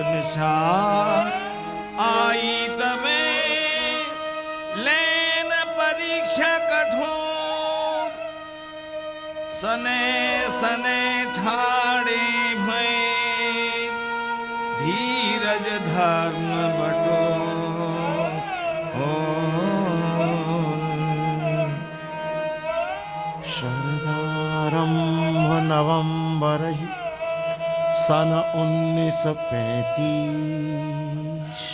निशा आई तमे लेन परीक्षा कठोर सने सने ठाड़े भय धीरज धर्म बटो शरदारंभ नवंबर ही सन 1935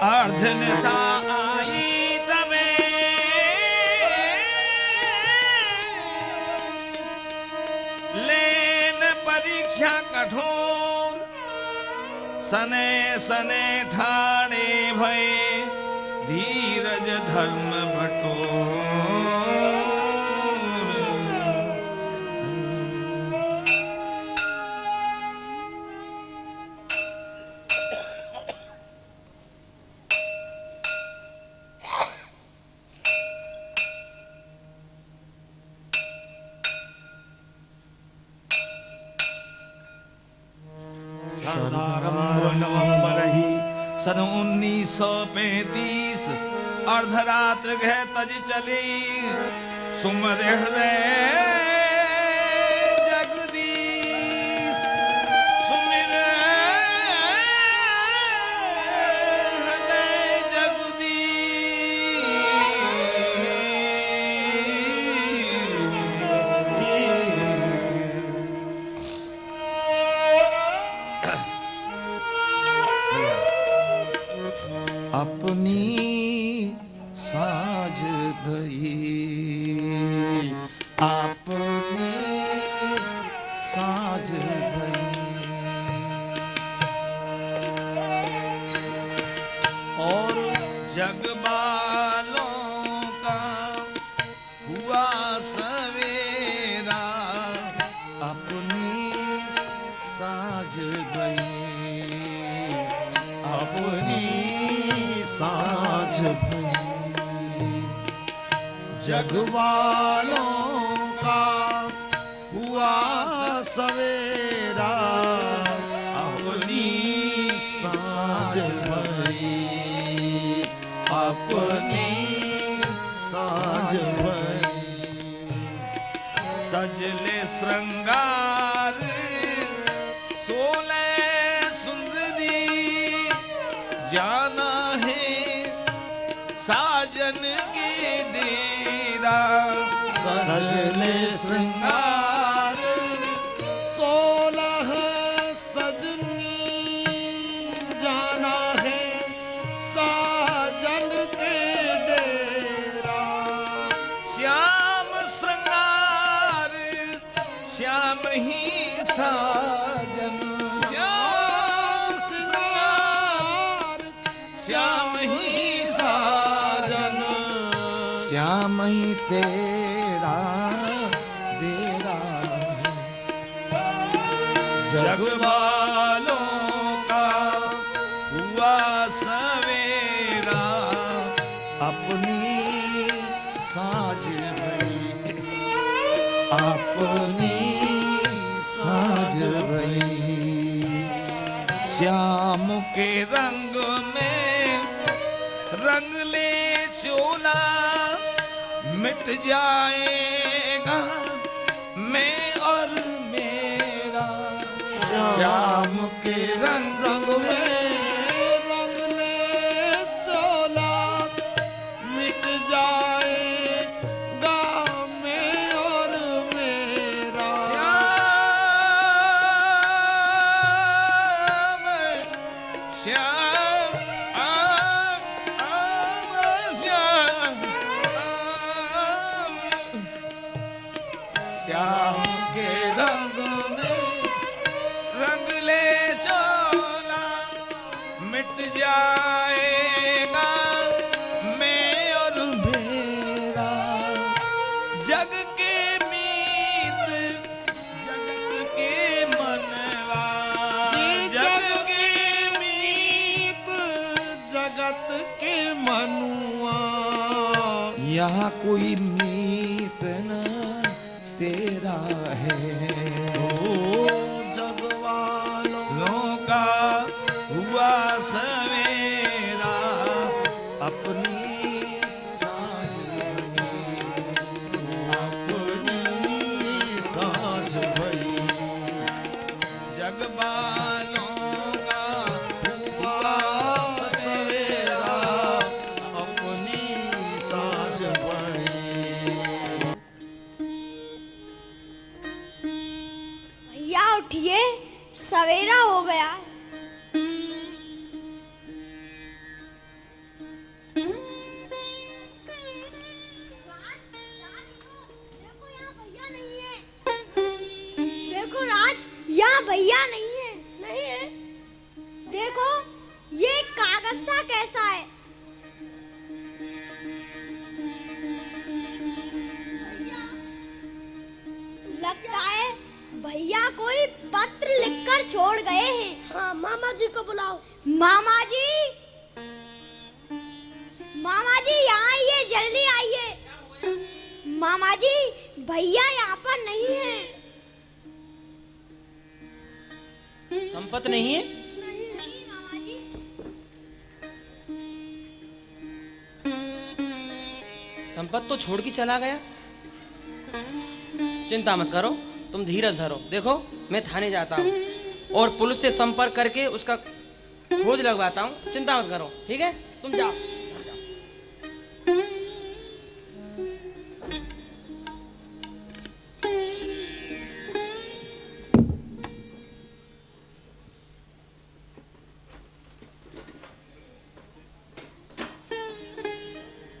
अर्ध निशा आई तमे लेन परीक्षा कठोर सने सने ठाणे भय धीरज धर्म बटोर शरदारंभ नवंबर ही सन 1935 अर्धरात्र गह तज चली सुमर हृदय जगदीश सुमिर हृदय अपनी साज भई अपनी साज भई और जग बालों का हुआ सवेरा अपनी साज भई अपनी साज भई जग वालों का हुआ सवेरा अपनी साज भई अपनी साज भई सजले श्रृंगार सोले सुंदरी जाना है साजन के डेरा सजले श्रृंगार 16 सजनी जाना है साजन के डेरा श्याम श्रृंगार श्याम ही साजन श्याम श्रृंगार श्याम ही साजन श्याम ही तेरा डेरा जग वालों का हुआ सवेरा अपनी साज भई अपनी साज भई श्याम के रंग में रंग ले चोला मिट जाएगा मैं और मेरा श्याम के रंग में रंग ले चोला मिट जाएगा मैं और मेरा श्याम श्याम श्याम के रंग में रंग ले चोला मिट जाएगा मैं और मेरा जग के मीत जगत के मनवा जग के मीत जगत के मनुआ यहाँ कोई मीत न तेरा है ओ जग वालों का उठिए, सवेरा हो गया है। देखो राज, यहाँ भैया नहीं है। नहीं है? देखो ये कागज सा कैसा है। लगता है भैया कोई पत्र लिखकर छोड़ गए हैं। हाँ, मामा जी को बुलाओ। मामा जी, मामा जी यहाँ आइए, जल्दी आइए। मामा जी, भैया यहाँ पर नहीं है। संपत नहीं है? नहीं मामा जी। संपत तो छोड़ के चला गया। चिंता मत करो, तुम धीरज धरो। देखो मैं थाने जाता हूँ और पुलिस से संपर्क करके उसका खोज लगवाता हूँ। चिंता मत करो, ठीक है? तुम जाओ।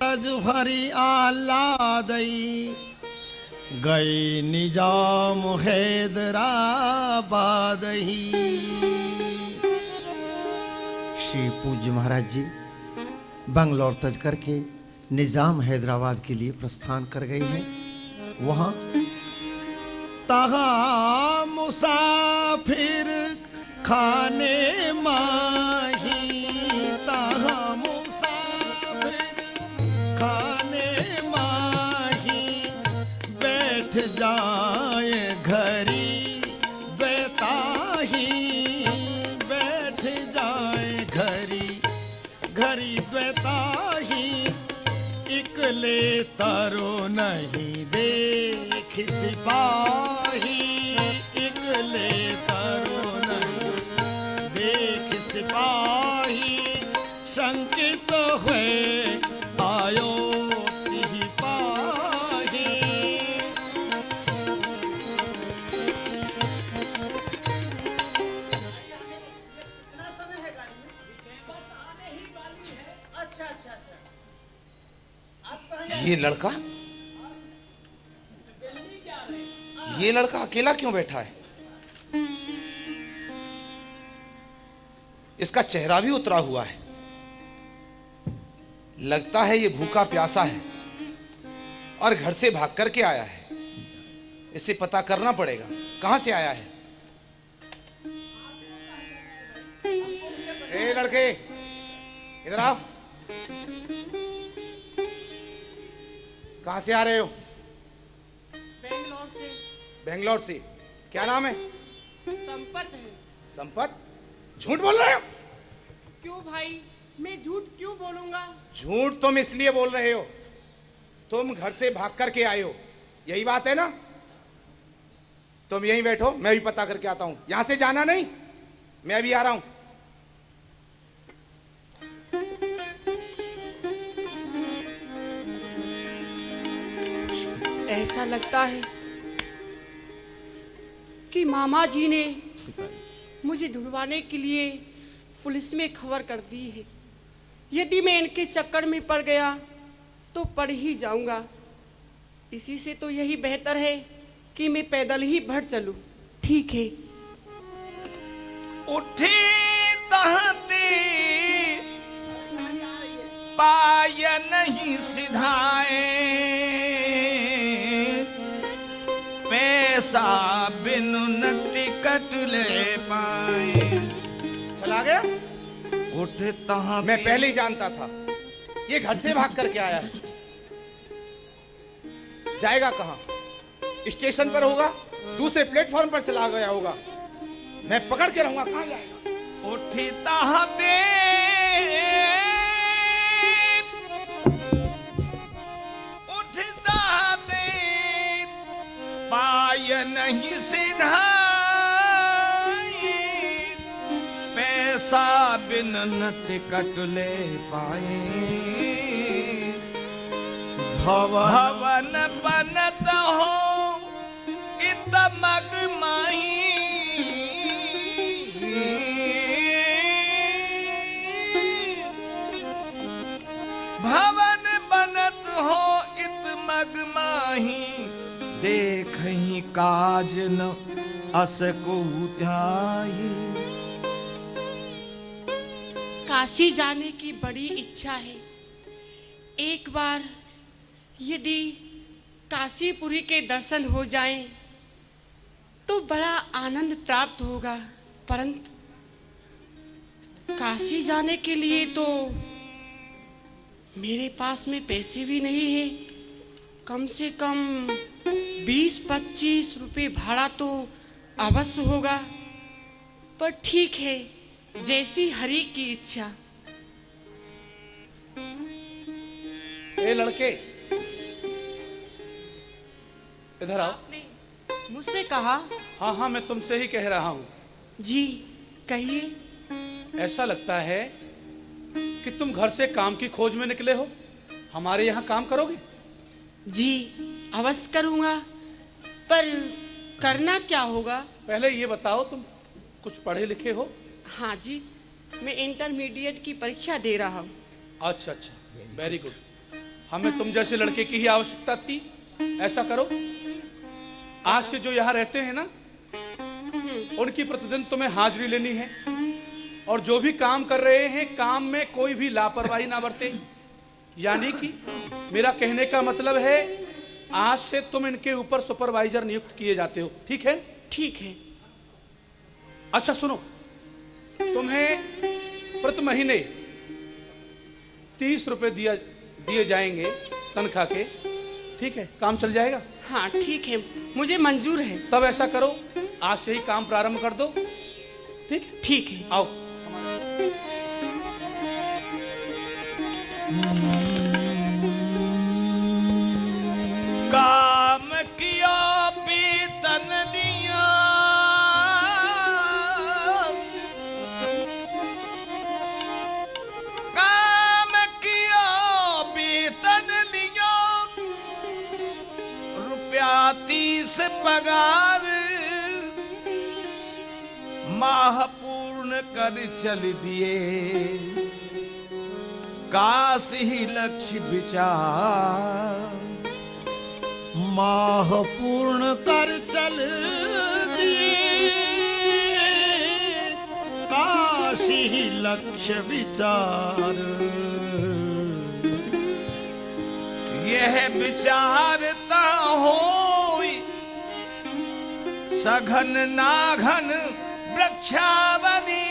आज भरी आलादई गई निजाम हैदराबाद ही। श्री पूज्य महाराज जी बंगलौर तज करके निजाम हैदराबाद के लिए प्रस्थान कर गई है। वहां तहां मुसाफिर खाने माही, तहां मुसाफिर खाने माही, बैठ जाए घरी द्वैताही, बैठ जाए घरी घरी द्वैताही, इकले तरो नहीं देख सिपाही, इकले तरो नहीं देख सिपाही, शंकित हुए आयो सिपाही। ये लड़का अकेला क्यों बैठा है? इसका चेहरा भी उतरा हुआ है। लगता है ये भूखा प्यासा है और घर से भाग करके आया है। इसे पता करना पड़ेगा कहां से आया है। ए लड़के, इधर आओ। कहां से आ रहे हो? बेंगलोर से। बेंगलोर से। क्या नाम है? संपत है। संपत? झूठ बोल रहे हो? क्यों भाई, मैं झूठ क्यों बोलूंगा? झूठ तुम इसलिए बोल रहे हो, तुम घर से भाग करके आए हो, यही बात है ना? तुम यहीं बैठो, मैं भी पता करके आता हूं। यहां से जाना नहीं, मैं भी आ रहा हूं। ऐसा लगता है कि मामा जी ने मुझे ढूंढवाने के लिए पुलिस में खबर कर दी है। यदि मैं इनके चक्कर में पड़ गया तो पड़ ही जाऊंगा। इसी से तो यही बेहतर है कि मैं पैदल ही बढ़ चलूं। ठीक है। उठी तहती पाय नहीं सिधाए, पैसा बिनु न टिकट ले पाए। चला गया? उठ तहां मैं पहले ही जानता था ये घर से भाग करके आया है। जाएगा कहां? स्टेशन पर होगा, दूसरे प्लेटफॉर्म पर चला गया होगा। मैं पकड़ के रहूंगा, कहां जाएगा? उठी तहते पाय नहीं सीधा, पैसा बिन न टिकट ले पाए। भवन बनत हो इत मग माही, काज न असको ध्याई। काशी जाने की बड़ी इच्छा है। एक बार यदि काशीपुरी के दर्शन हो जाएं तो बड़ा आनंद प्राप्त होगा, परंतु काशी जाने के लिए तो मेरे पास में पैसे भी नहीं है। कम से कम 20-25 रुपए भाड़ा तो अवश्य होगा, पर ठीक है, जैसी हरि की इच्छा। ए लड़के, इधर आओ। आपने मुझसे कहा? हाँ हाँ, मैं तुमसे ही कह रहा हूँ। जी कहिए। ऐसा लगता है कि तुम घर से काम की खोज में निकले हो। हमारे यहाँ काम करोगे? जी अवश्य करूँगा, पर करना क्या होगा? पहले ये बताओ, तुम कुछ पढ़े लिखे हो? हाँ जी, मैं इंटरमीडिएट की परीक्षा दे रहा हूँ। अच्छा अच्छा, वेरी गुड। हमें तुम जैसे लड़के की ही आवश्यकता थी। ऐसा करो, आज से जो यहाँ रहते हैं ना, उनकी प्रतिदिन तुम्हें हाजिरी लेनी है, और जो भी काम कर रहे हैं काम में कोई भी लापरवाही ना बरते। यानी कि मेरा कहने का मतलब है, आज से तुम इनके ऊपर सुपरवाइजर नियुक्त किए जाते हो। ठीक है? ठीक है। अच्छा सुनो, तुम्हें प्रति महीने 30 रुपए दिए जाएंगे तनख्वाह के। ठीक है? काम चल जाएगा? हाँ ठीक है, मुझे मंजूर है। तब ऐसा करो, आज से ही काम प्रारंभ कर दो। ठीक? ठीक है। आओ। काम किया पीतन लिया, काम किया पीतन लिया, रुपया 30 पगार, माह पूर्ण कर चल दिए, काश ही लक्ष्य विचार। माह पूर्ण कर चल दिए, काशी ही लक्ष्य विचार। यह विचारता होई सघन नाघन वृक्षावनी,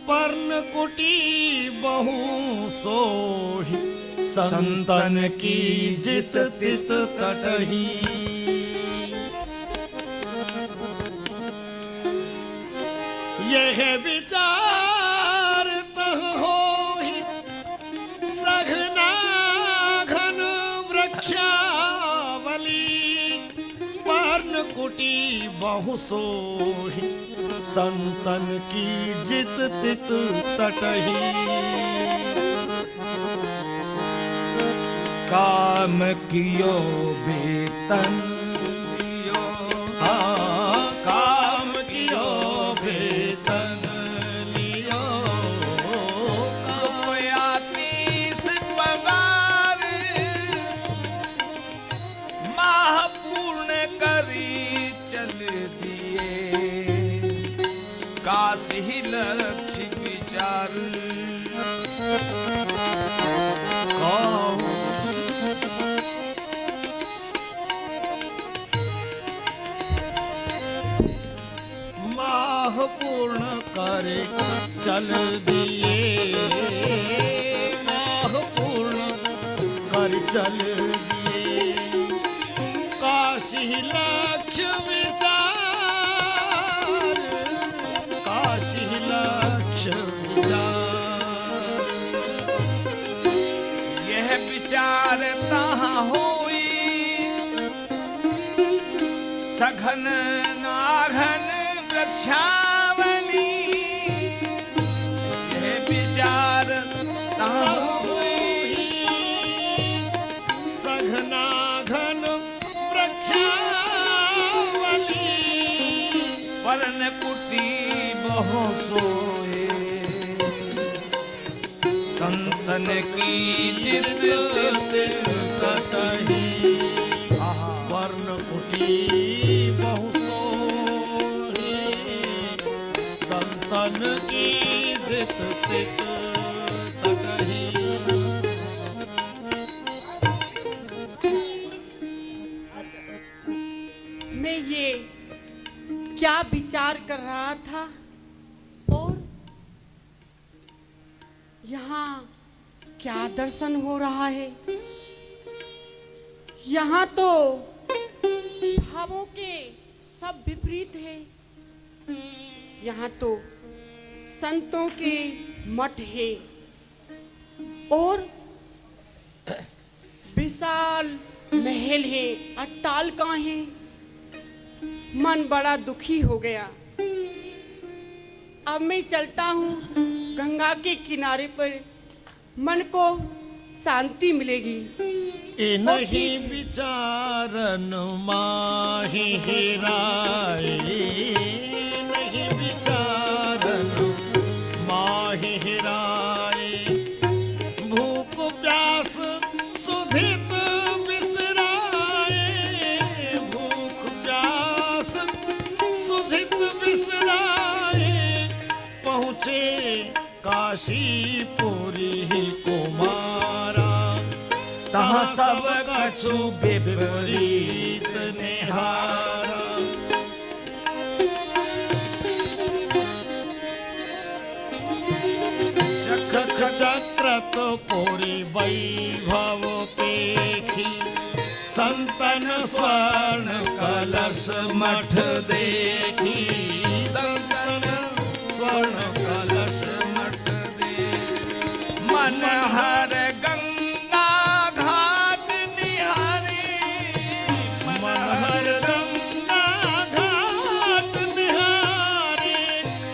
पर्णकुटी बहु सोहि, संतन की जित तित तटही। यह विचार तह होहि सघना घन वृक्षावली, पर्णकुटी बहु सोहि, संतन की जित तित तटही। काम कियो वेतन दियो, काम कियो वेतन लियो, रुपया 30 पगार, माह पूर्ण करी चल दिए, काश ही लक्ष्य विचार। माह पूर्ण करे चल दिए, माह पूर्ण कर चल दिए, काशी लक्ष्य विचार, काशी लक्ष्य विचार। यह विचारता होई सघन नाघन वृक्षावली, यह विचारता होई सघना घन वृक्षावली, पर्णकुटी बहु सोए, संतन की जित तटही। वर्ण कुटी बहु सोही, संतन की दित तित तकही। मैं ये क्या विचार कर रहा था और यहाँ क्या दर्शन हो रहा है। यहाँ तो भावों के सब विपरीत है। यहाँ तो संतों के मठ है और विशाल महल है, अट्टालिका है। मन बड़ा दुखी हो गया। अब मैं चलता हूँ गंगा के किनारे पर, मन को शांति मिलेगी। इनही विचारन माहि हेराए, इनही विचारन माहि हेराए। भूख प्यास सुधित बिसराए, भूख प्यास सुधित बिसराए। पहुँचे काशीपुरी कुमारा, तहाँ सब कछु विपरीत निहारा। चक्र चक्र तो कोरी वैभव पेखी, संतन स्वर्ण कलश मठ देखी, संतन स्वर्ण कलश मठ देखी। मन हर गंगा घाट निहारी, मन हर गंगा घाट निहारे।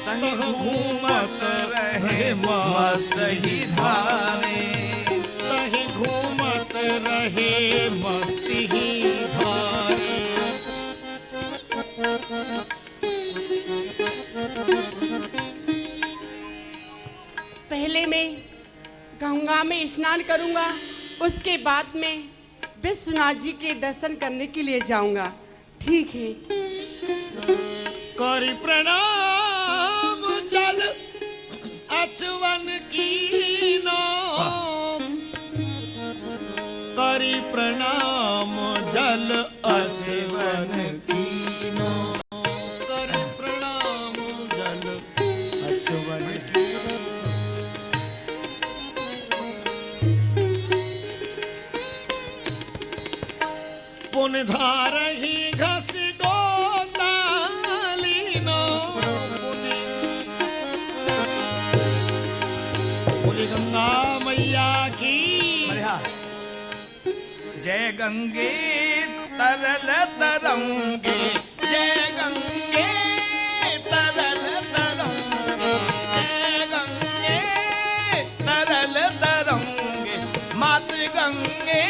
तहीं घूमत रहे मस्त ही धारे। तहीं घूमत रहे मस्त ही धारे। पहले मैं गंगा में स्नान करूंगा, उसके बाद मैं विश्वनाथ जी के दर्शन करने के लिए जाऊंगा। ठीक है। करी प्रणाम जल अचवन कीनो, करी प्रणाम जल अचवन कीनो, करी प्रणाम जल अचवन कीनो। पुन धारही घस गोदालीनो, बोले गंगा मैया की। जय गंगे तरल तरंगे, जय गंगे तरल तरंगे, जय गंगे तरल तरंगे। मात गंगे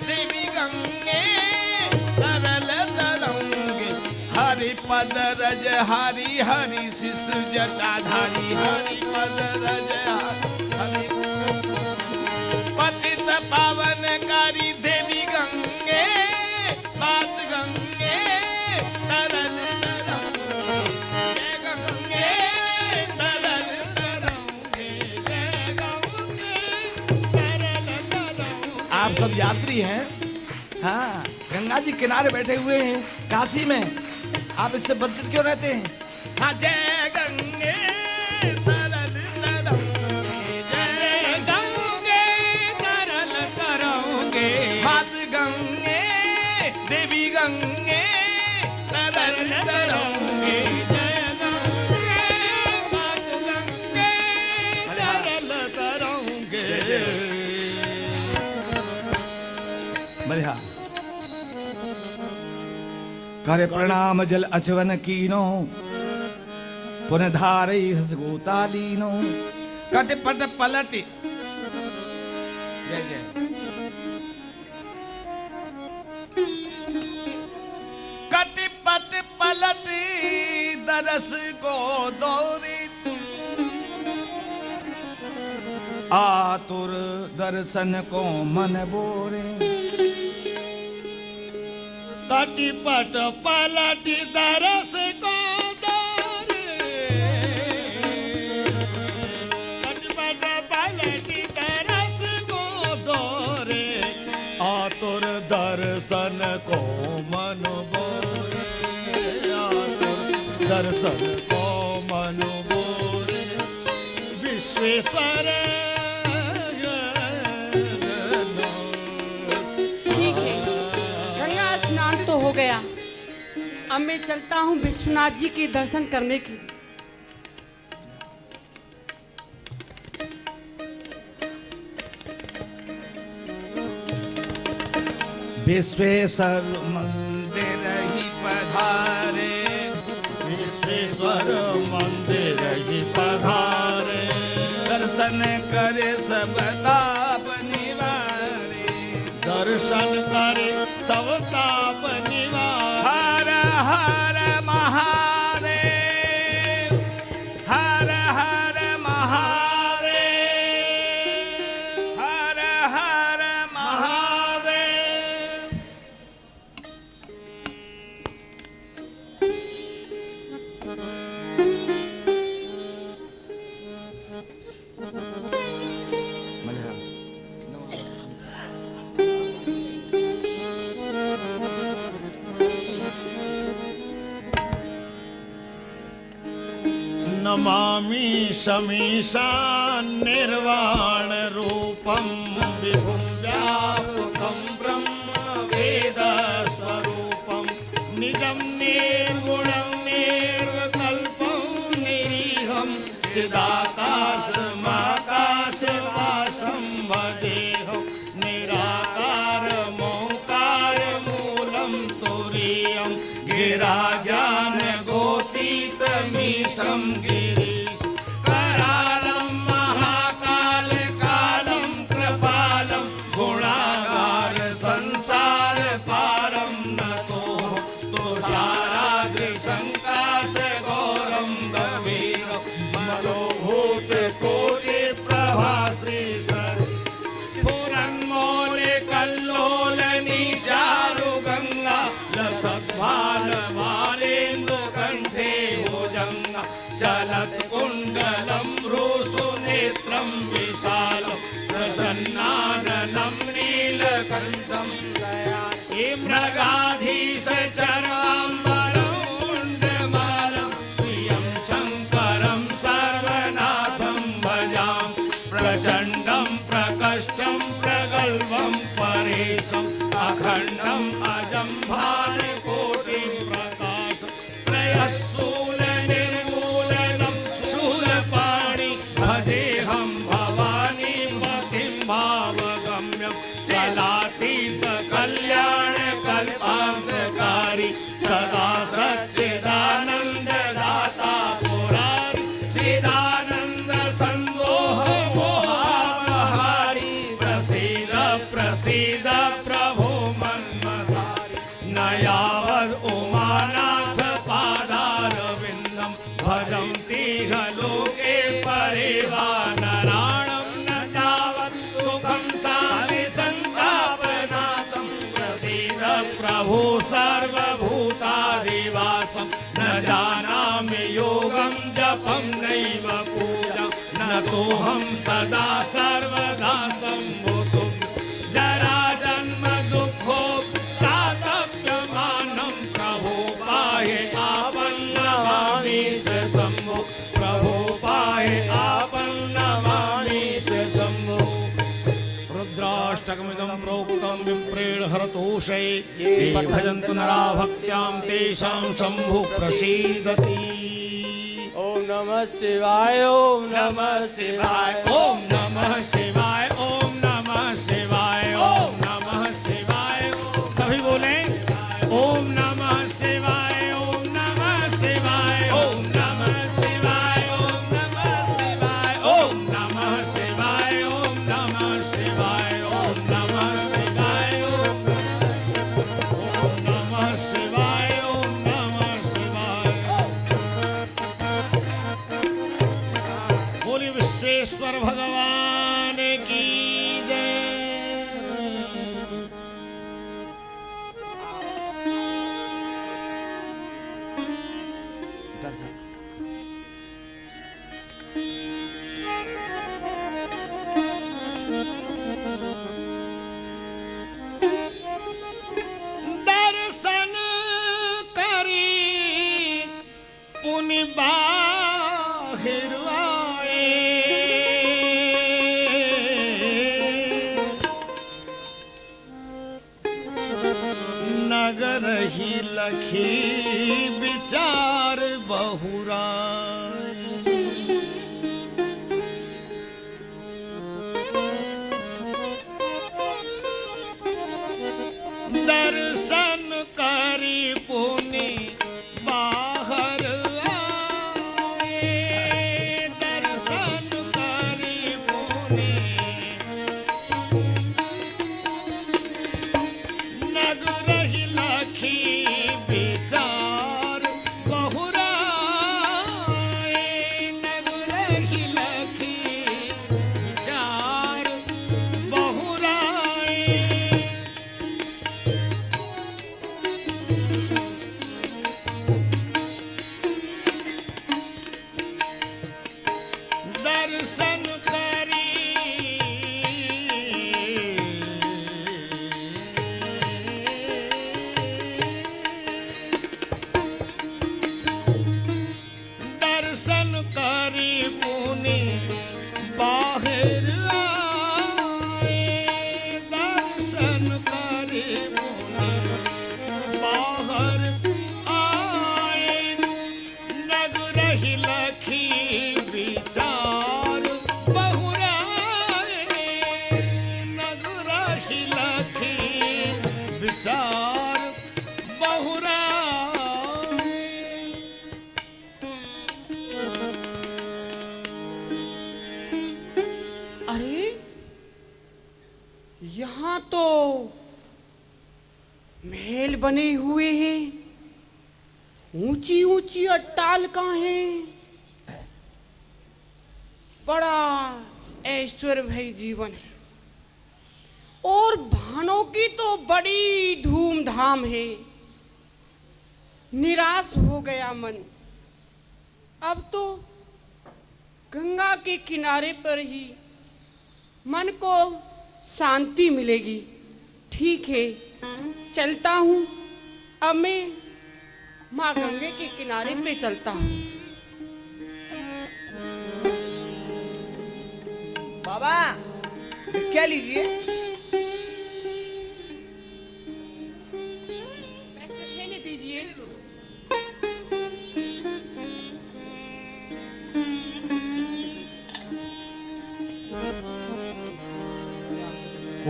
देवी गंगे तरल तरंगे। हरि पद रज हरि हरि शिशु जटाधारी, हरि पद रज हरि पतित पावनकारी देवी गंगे, मात गंगे तरल तरंगे, जय गंगे तरल तरंगे, जय गंगे तरल तरंगे। आप सब यात्री हैं, हाँ, गंगा जी किनारे बैठे हुए हैं काशी में। आप इससे वंचित क्यों रहते हैं? हाँ, जय गंगे तरल तरंगे, जय गंगे तरल तरंगे। मात गंगे देवी गंगे तरल तरंगे, जय गंगे मात गंगे तरल तरंगे। बढ़िया। करे प्रणाम जल अचवन कीनो, पुन धारई हस गोतालीनो। कट पट पलट, जय जय। कट पट पलट दरस को दौरी, आतुर दर्शन को मन बोरे। कटिपट पलटी दरस को दौरे कटिपट पलटी दरस को दौरे आतुर दर्शन को मन बोरे आतुर दर्शन को मन बोरे विश्वेश्वर ठीक है, गंगा स्नान तो हो गया। अब मैं चलता हूँ विश्वनाथ जी के दर्शन करने के लिए। विश्वेश्वर मंदिर ही पधारे, विश्वेश्वर मंदिर ही पधारे दर्शन करे सब ताप निवारे। दर्शन करे सब ताप निवारे हर हर महादेव, हर हर महादेव, हर हर महादेव। नमामि शमीशान निर्वाण रूपम विभुं व्यापकं ब्रह्म वेद स्वरूपम निजं निर्गुणं निर्विकल्पं निरीहं चिदाकाशमाकाशवासं भजेऽहं निराकारमोङ्कारमूलं तुरीयं गिराज्ञानगोतीतमीशं गिरीश करालं महाकाल कालं कृपालं गुणागार संसार पारं नतोऽहं तुषाराग्र संकाश गौरं गभीरं मनोभूत कोटि प्रभा श्री स्फुरन्मौले कल्लोलनी चारु गंगा लसद्भाल मालेन्दु कंठे भुजंगा चलत कुंडलं भ्रूसुनेत्रं विशालं प्रसन्नाननं नीलकण्ठं हे मृगाधीश चर्माम्बरं कुण्डमालं प्रियं शङ्करं सर्वनाथं भजामि प्रचण्डं प्रकष्टं प्रगल्भं परेशम् अखण्डम् अजं भानुकोटिं प्रकाशं त्रयशूल निर्मूलनं शूलपाणि भजेऽहं भवानी पतिं भावगम्यं चलातीत कल्याण कल्पान्तकारी सदा सच्चिदानन्द दाता पुरारी चिदानन्द सन्दोह मोहापहारी प्रसीद प्रसीद प्रभो मन्मथारि न यावद् उमानाथ पादारविन्दं भजन्ति ह लोके परे वा नराणं न तावत् सुखं शान्ति सन्तापनाशं प्रसीद प्रभो सर्वभूतादिवासं न जानामि योगं जपं नैव पूजां न तोऽहं सदा सर्वदा सम्मुखं जरा जन्म दुःखो तातप्यमानं प्रभो पाहि आपन्नमामीश शम्भो प्रभो पाहि आपन्नमामीश शम्भो रुद्राष्टकमिदं प्रोक्तं विप्रेण हरतोषे ये भजन्तु नरा भक्त्यां तेषां शम्भुः प्रसीदति। ओम नमः शिवाय, ओम नमः शिवाय, ओम नमः शिवाय, ओम नमः शिवाय, ओम नमः शिवाय। सभी बोले ओम नमः शिवाय, ओम नमः शिवाय, ओम नमः शिवाय, ओम नमः शिवाय, ओम नमः शिवाय, ओम नमः शिवाय, ओम नमः शिवाय, ओम नमः शिवाय, ओम नमः शिवाय। बोलिए विश्वेश्वर भगवान नगर ही लखी विचार बहुराय। दर्शन करी पुनि बाहर आए, दर्शन करी पुनि नगर ही लखी विचार बहुराए, नगर ही लखी विचार बहुराए। दर्शन करी दर्शन करी पुनि बाहर आए, दर्शन करी पुनि बाहर आए। नगर ही लखी विचार बहुराए, नगर ही लखी विचार बहुराए। अरे यहाँ तो महल बने हुए हैं, ऊंची ऊंची अट्टालिकाएं हैं। बड़ा ऐश्वर्यमय जीवन है और भानों की तो बड़ी धूमधाम है। निराश हो गया मन। अब तो गंगा के किनारे पर ही मन को शांति मिलेगी। ठीक है, चलता हूँ। अब मैं माँ गंगे के किनारे पे चलता हूँ। बाबा क्या लीजिए? पैसे लेने दीजिए।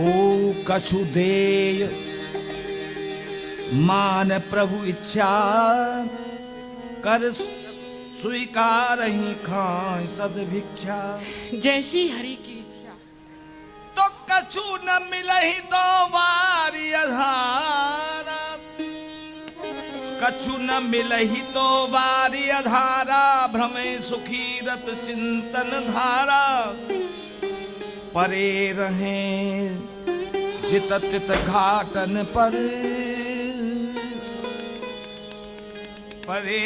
ओ कछु देय मान प्रभु इच्छा, कर स्वीकार ही खाए सदभिक्षा। जैसी हरि की इच्छा। तो कछु न मिलहि दो बारी अधारा, कछु न मिलहि तो बारी अधारा। भ्रमे सुखी रत चिंतन धारा, परे रहे जित तित घाटन पर, परे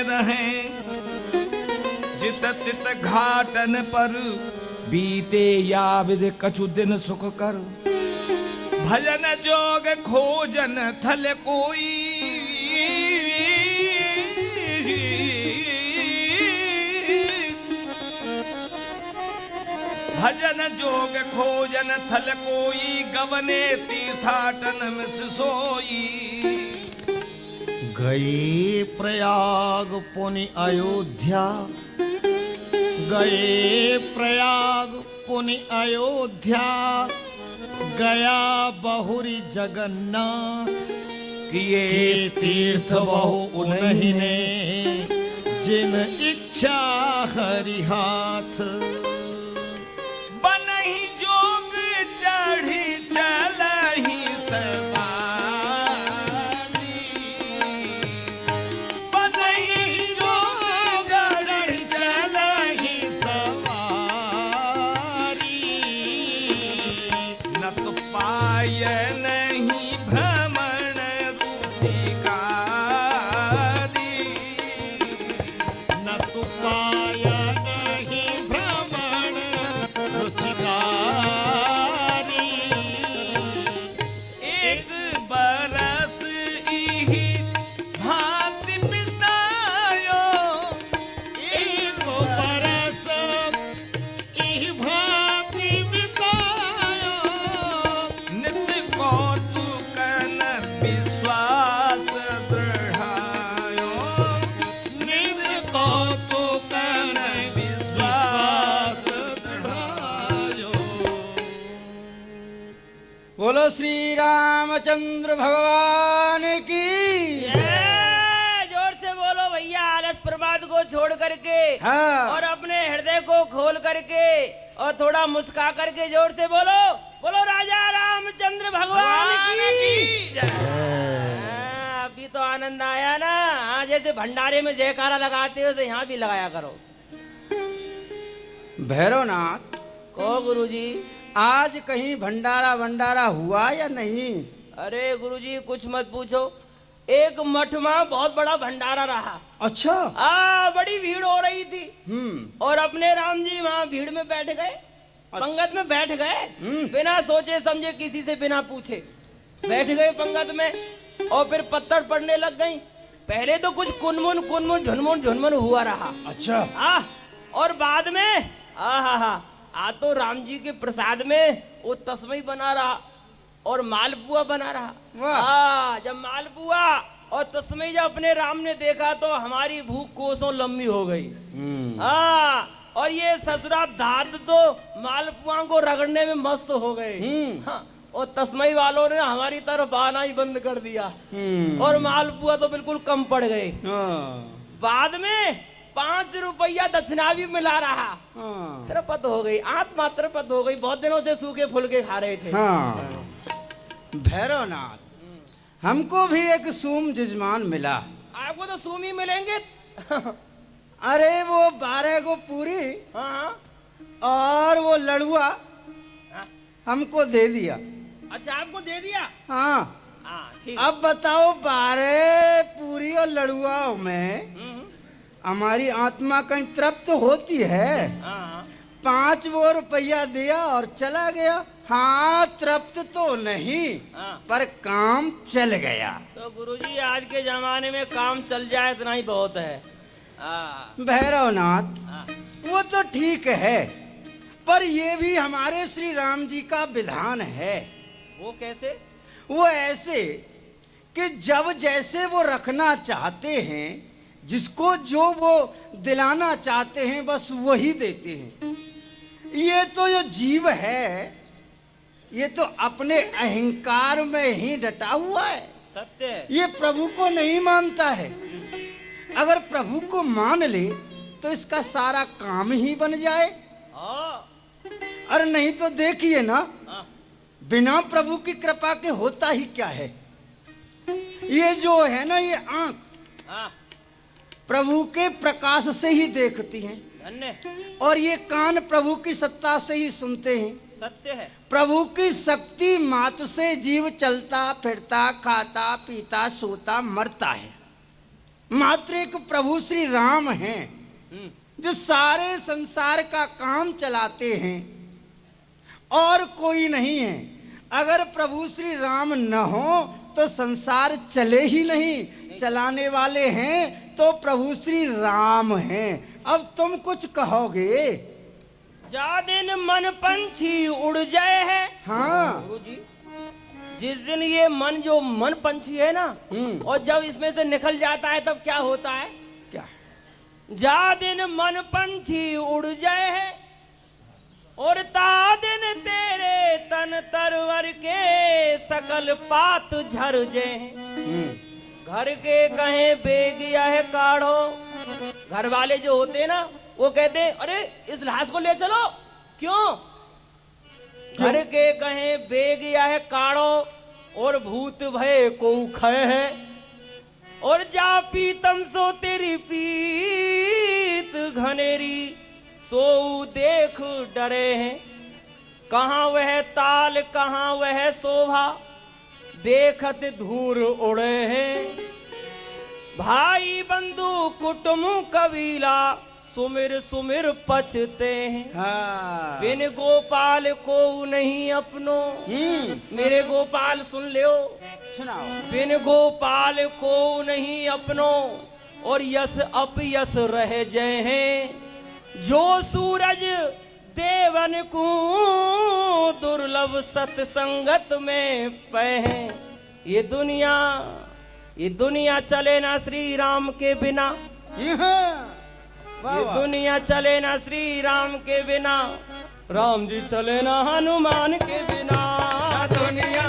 रहे जित तित घाटन पर। बीते या विद कछु दिन सुख कर, भजन जोग खोजन थल कोई। भजन जोग खोजन थल कोई, गवने तीर्थाटन मिस सोई। गए प्रयाग पुनि अयोध्या, गए प्रयाग पुनि अयोध्या। गया बहुरी जगन्नाथ, किए तीर्थ बहु उन्हीं ने, जिन इच्छा हरि हाथ। बनहि जोग चढ़ी चलहि सवारी, बनहि जोग चढ़ी चलहि सवारी। न तो पाय नहीं भ्रमण रुचिकारी, न तो पाया नहीं भ्रमण श्री रामचंद्र भगवान की। जोर से बोलो भैया, आलस प्रमाद को छोड़ करके हाँ। और अपने हृदय को खोल करके और थोड़ा मुस्का करके जोर से बोलो, बोलो राजा रामचंद्र भगवान की। अभी तो आनंद आया ना। हाँ, जैसे भंडारे में जयकारा लगाते हो वैसे यहाँ भी लगाया करो। भैरवनाथ, को गुरुजी, आज कहीं भंडारा वंडारा हुआ या नहीं? अरे गुरुजी कुछ मत पूछो, एक मठ में बहुत बड़ा भंडारा रहा। अच्छा। बड़ी भीड़ हो रही थी और अपने राम जी वहाँ भीड़ में बैठ गए, पंगत में बैठ गए, बिना सोचे समझे किसी से बिना पूछे बैठ गए पंगत में और फिर पत्थर पड़ने लग गई। पहले तो कुछ कुनमुन कुनमुन झुनमुन झुनमुन हुआ रहा। अच्छा। और बाद में तो राम जी के प्रसाद में वो तस्मई बना रहा और मालपुआ बना रहा। जब मालपुआ और तस्मई जब अपने राम ने देखा तो हमारी भूख कोसों लंबी हो गई। और ये ससुरा दाद तो मालपुआ को रगड़ने में मस्त हो गए। और तस्मई वालों ने हमारी तरफ आना ही बंद कर दिया और मालपुआ तो बिल्कुल कम पड़ गए। बाद में 5 रुपया दक्षिणा भी मिला रहा। त्रिपत हो गई, आत्मा त्रिपत हो गई। बहुत दिनों से सूखे फुलके खा रहे थे। भैरवनाथ, हमको भी एक सूम जजमान मिला। आपको तो सूम ही मिलेंगे। अरे वो 12 को पूरी और वो लड़ुआ हमको दे दिया। अच्छा, आपको दे दिया? हाँ। ठीक। अब बताओ, 12 पूरी और लड़ुआ में हमारी आत्मा कहीं तृप्त होती है? 5 वो रुपया दिया और चला गया। हाँ, तृप्त तो नहीं पर काम चल गया। तो गुरुजी आज के जमाने में काम चल जाए इतना ही बहुत है। भैरवनाथ, वो तो ठीक है पर ये भी हमारे श्री राम जी का विधान है। वो कैसे? वो ऐसे कि जब जैसे वो रखना चाहते हैं, जिसको जो वो दिलाना चाहते हैं बस वही देते हैं। ये तो जो जीव है ये तो अपने अहंकार में ही डटा हुआ है। सत्य है। ये प्रभु को नहीं मानता है। अगर प्रभु को मान ले तो इसका सारा काम ही बन जाए। अरे नहीं तो देखिए ना, बिना प्रभु की कृपा के होता ही क्या है। ये जो है ना, ये आंख प्रभु के प्रकाश से ही देखती हैं और ये कान प्रभु की सत्ता से ही सुनते हैं। सत्य है। प्रभु की शक्ति मात्र से जीव चलता फिरता खाता पीता सोता मरता है। मात्र एक प्रभु श्री राम हैं जो सारे संसार का काम चलाते हैं और कोई नहीं है। अगर प्रभु श्री राम न हो तो संसार चले ही नहीं। चलाने वाले हैं तो प्रभु श्री राम हैं। अब तुम कुछ कहोगे? जा दिन मन पंछी उड़ जाए है। हाँ गुरुजी, जिस दिन ये मन जो मन पंछी है ना और जब इसमें से निकल जाता है तब क्या होता है? क्या? जा दिन मन पंछी उड़ जाए है और ता दिन तेरे तन तरवर के सकल पात झर जाए। घर के कहे बेगिया है काढ़ो। घर वाले जो होते हैं ना वो कहते हैं अरे इस लाश को ले चलो। क्यों? घर के कहे बेगिया है काढ़ो और भूत भय को खय है और जा पीतम सो तेरी पीत घनेरी सो देख डरे हैं। कहाँ वह ताल कहाँ वह शोभा देखत धूर उड़े हैं। भाई बंधु कुटुंब कबीला सुमिर सुमिर पछते हैं। हाँ। बिन गोपाल को नहीं अपनो। मेरे गोपाल सुन लो, सुनाओ। बिन गोपाल को नहीं अपनो और यश अपयश रह जाए हैं। जो सूरज देवन को दुर्लभ सत्संगत में पहे। ये दुनिया चले ना श्री राम के बिना। ये दुनिया चले ना श्री राम के बिना। राम जी चले ना हनुमान के बिना। दुनिया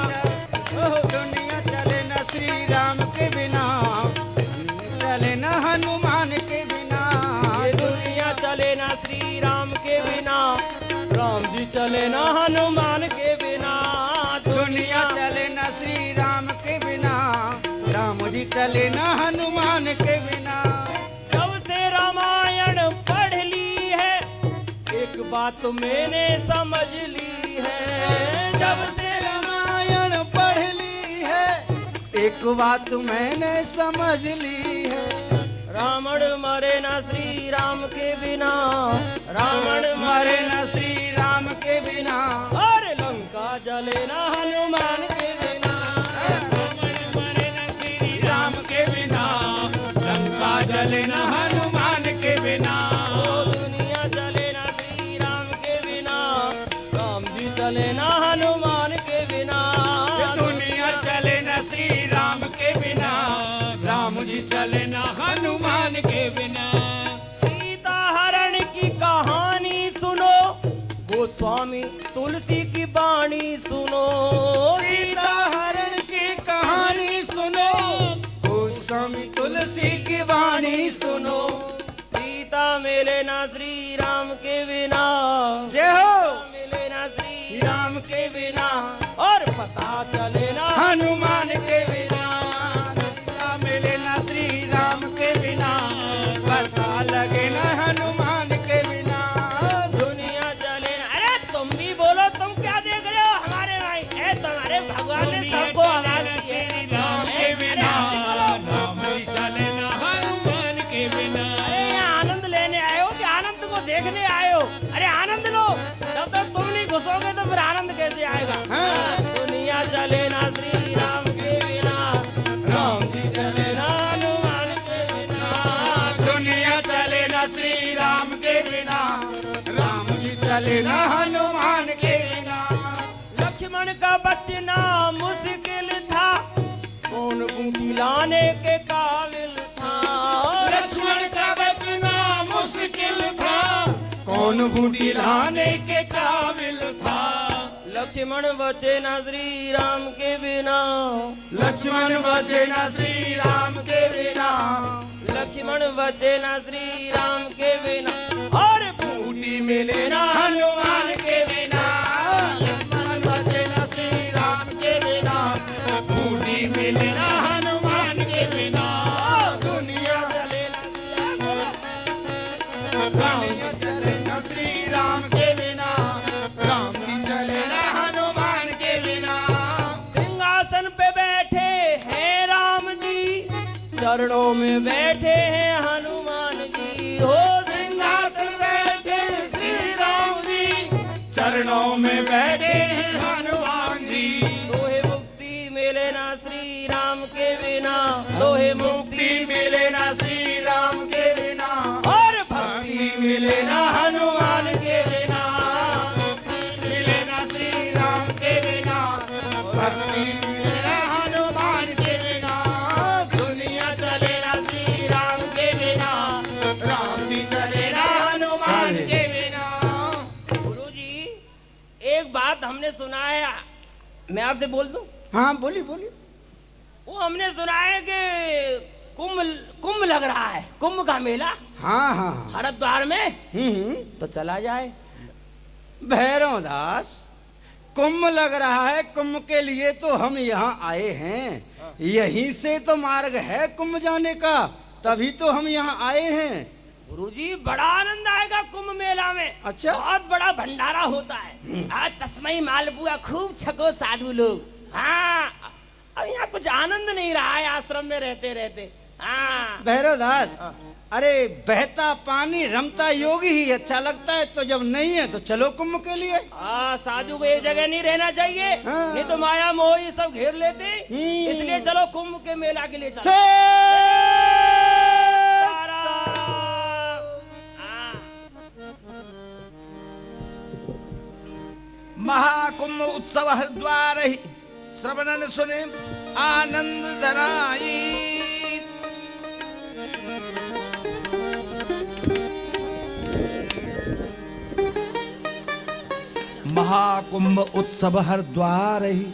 जी चले ना हनुमान के बिना। जब से रामायण पढ़ ली है एक बात मैंने समझ ली है। जब से रामायण पढ़ ली है एक बात मैंने समझ ली है। रावण मरे ना श्री राम के बिना, रावण मरे ना श्री राम के बिना, और लंका जले ना हनुमान के बिना। रावण मरे न श्री राम के बिना, लंका जले न हनुमान के बिना। ओ दुनिया चले ना श्री राम के बिना, राम जी चले ना हनुमान के बिना। दुनिया चले न श्री राम के बिना, राम जी चले न हनुमान के बिना। सीता हरण की कहानी सुनो, गोस्वामी तुलसी की बाणी सुनो। सीता हरण की कहानी सुनो, गोस्वामी तुलसी की वाणी सुनो। सीता मिले ना श्री राम के बिना, जय हो मिले ना श्री राम के बिना, और पता चले ना हनुमान के बिना। सीता मिले ना श्री राम के बिना, पता लगे ना हनुमान के बिना। दुनिया चले ना। अरे तुम भी बोलो, तुम क्या देख रहे हो हमारे भाई? तुम्हारे भगवान ने सबको आवाज दी है। श्री राम के बिना, राम जी चले न हनुमान के बिना। अरे यहाँ आनंद लेने आए हो कि आनंद को देखने आए हो? अरे आनंद लो, जब तक तुम नहीं घुसोगे तो फिर आनंद कैसे आएगा? दुनिया चले ना श्री राम के बिना, राम जी चले ना हनुमान के बिना। दुनिया चले ना श्री राम के बिना, राम जी चले ना हनुमान के बिना। लक्ष्मण का बचना मुश्किल था, कौन बूटी लाने के काबिल था। लक्ष्मण का बचना मुश्किल था, कौन बूटी लाने के काबिल था। लक्ष्मण बचे ना श्री राम के बिना, लक्ष्मण बचे ना श्री राम के बिना। लक्ष्मण बचे ना श्री राम के बिना, और बूटी मिले ना हनुमान के बिना। लक्ष्मण बचे ना श्री राम के बिना, बूटी मिले ना हनुमान के बिना। दुनिया चले ना दुनिया चले ना श्री राम के बिना, राम जी चले ना हनुमान के बिना। सिंहासन पे बैठे हैं राम जी, चरणों में बैठे हैं हनुमान जी। हो सिंहासन बैठे श्री राम जी, चरणों में बैठे हैं हनुमान जी। लोहे मुक्ति मिले ना श्री राम के बिना, लोहे मुक्ति मिले ना श्री राम के बिना, और भक्ति मिले ना हनुमान के बिना। मिले ना श्री राम के बिना, भक्ति मिले ना हनुमान के बिना। दुनिया चले ना श्री राम के बिना, राम जी चले ना हनुमान के बिना। गुरुजी, एक बात हमने सुना है, मैं आपसे बोल दूं? हाँ बोलिए बोलिए। वो हमने सुना है कि कुंभ लग रहा है, कुंभ का मेला हाँ हाँ। हरिद्वार में, तो चला जाए। भैरव दास, कुंभ लग रहा है, कुंभ के लिए तो हम यहाँ आए हैं। यहीं से तो मार्ग है कुंभ जाने का, तभी तो हम यहाँ आए हैं। गुरुजी, बड़ा आनंद आएगा कुंभ मेला में। अच्छा। बहुत बड़ा भंडारा होता है। आज तस्मई मालपुआ खूब छको साधु लोग। हाँ, अब यहाँ कुछ आनंद नहीं रहा है आश्रम में रहते रहते। हाँ भैरव दास, अरे बहता पानी रमता योगी ही अच्छा लगता है, तो जब नहीं है तो चलो कुंभ के लिए। साधु को एक जगह नहीं रहना चाहिए, हाँ। नहीं तो माया मोह ये सब घेर लेते। इसलिए चलो कुंभ के मेला के लिए चलो। महाकुंभ उत्सव हरिद्वार ही श्रवणन सुने आनंद धराई। महाकुंभ उत्सव हरिद्वार ही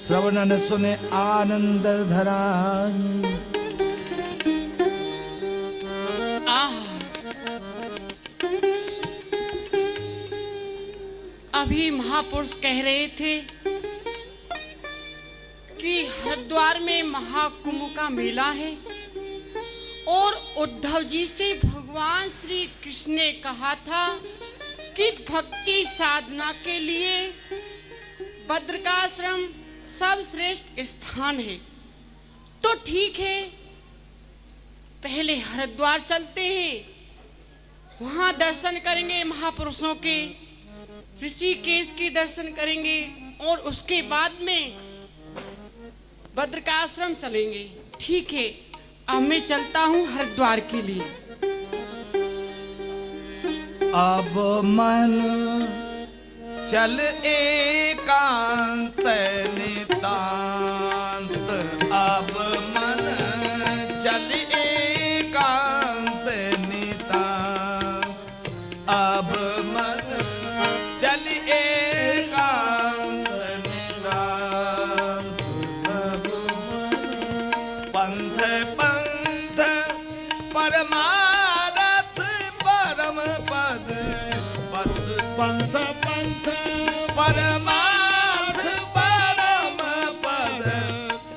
श्रवणन सुने आनंद धराई। अभी महापुरुष कह रहे थे कि हरिद्वार में महाकुंभ का मेला है और उद्धव जी से भगवान श्री कृष्ण ने कहा था कि भक्ति साधना के लिए बद्रिकाश्रम सर्वश्रेष्ठ स्थान है। तो ठीक है, पहले हरिद्वार चलते हैं, वहां दर्शन करेंगे महापुरुषों के, ऋषिकेश के दर्शन करेंगे और उसके बाद में बद्रिकाश्रम चलेंगे। ठीक है, अब मैं चलता हूँ हरिद्वार के लिए। अब मन चल एकांत नितांत, अब मन चल एकांत नितांत, अब मन चल एकांत नितांत, अब पंथ पंथ परमारथ परम पद, पद पंथ पंथ परमार्थ परम पद,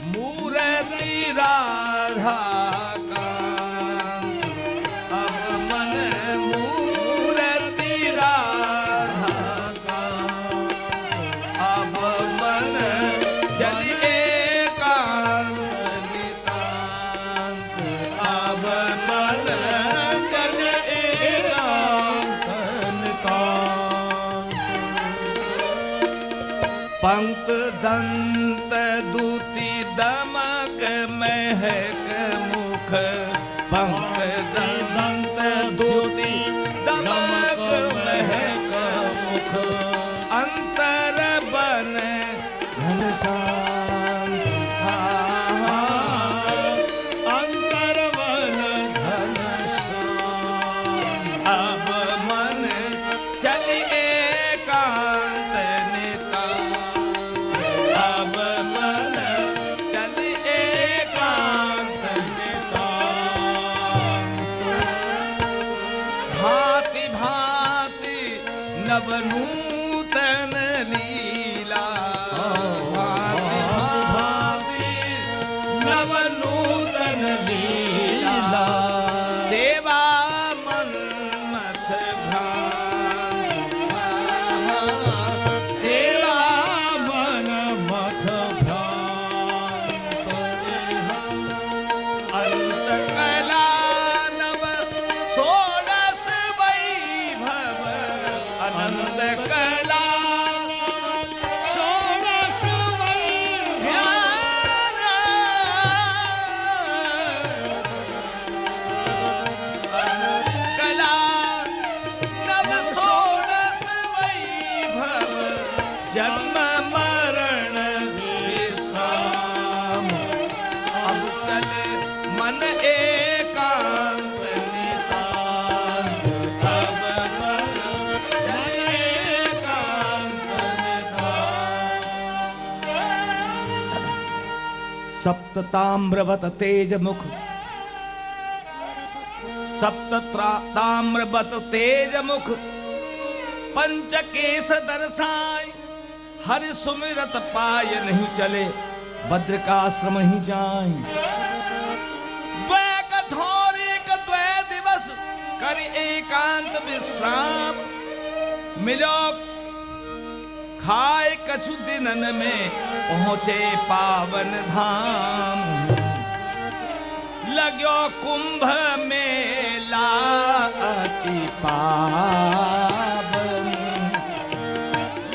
मूर्ति राधा कांत, अब मन मूर्ति राधा कांत, अब मन चल एकांत नितांत, अब मन चल एकांत नितांत। पंक्त दंत दूती दमक महक मुख, पंक्त दंत दूती दमक महक मुख, अंतर बन घनश्याम, अंतर बन घनश्याम, अब मन चल एकांत नितांत, अब मन चल एकांत नितांत। भांति भांति नवनूतन लीला, भांति भांति नवनूतन लीला, सेवा मन्मथ भ्रांत, सेवा मन्मथ भ्रांत, अंत कला नव षोडश वैभव, अनंत कला षोडश वैभव, कला नव षोडश वैभव, जन्म मरण विश्राम, अब चल मन एकांत नितांत, अब मन चल एकांत नितांत। सप्त ताम्रवत तेज मुख, सप्त ताम्रवत तेज मुख, पंचकेश दर्शाय, हरि सुमिरत पाय नहीं चले, बद्रिकाश्रम ही जाए। द्वै कठोरिक द्वै दिवस कर एकांत विश्राम, मिलो खाए कछु दिनन में पहुंचे पावन धाम, लाग्यो कुंभ मेला अति पावन,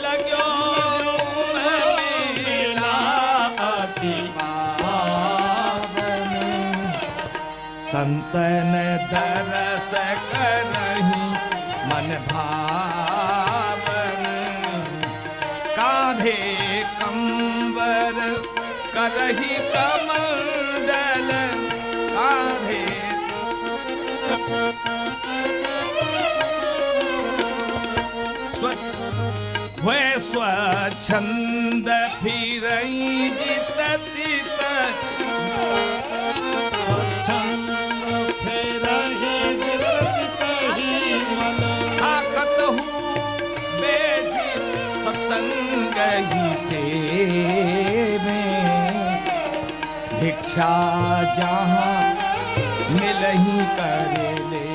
लाग्यो कुंभ मेला अति पावन, संतन दरस करहि मन भावन, कांधे कंवर करहि कमंडल, कांधे वे स्वच्छंद फिरई जित तित, छंद फिरई जित तित ही मल, आकत हूँ बैठी सत्संग ही से में, भिक्षा जहाँ मिलही कर ले,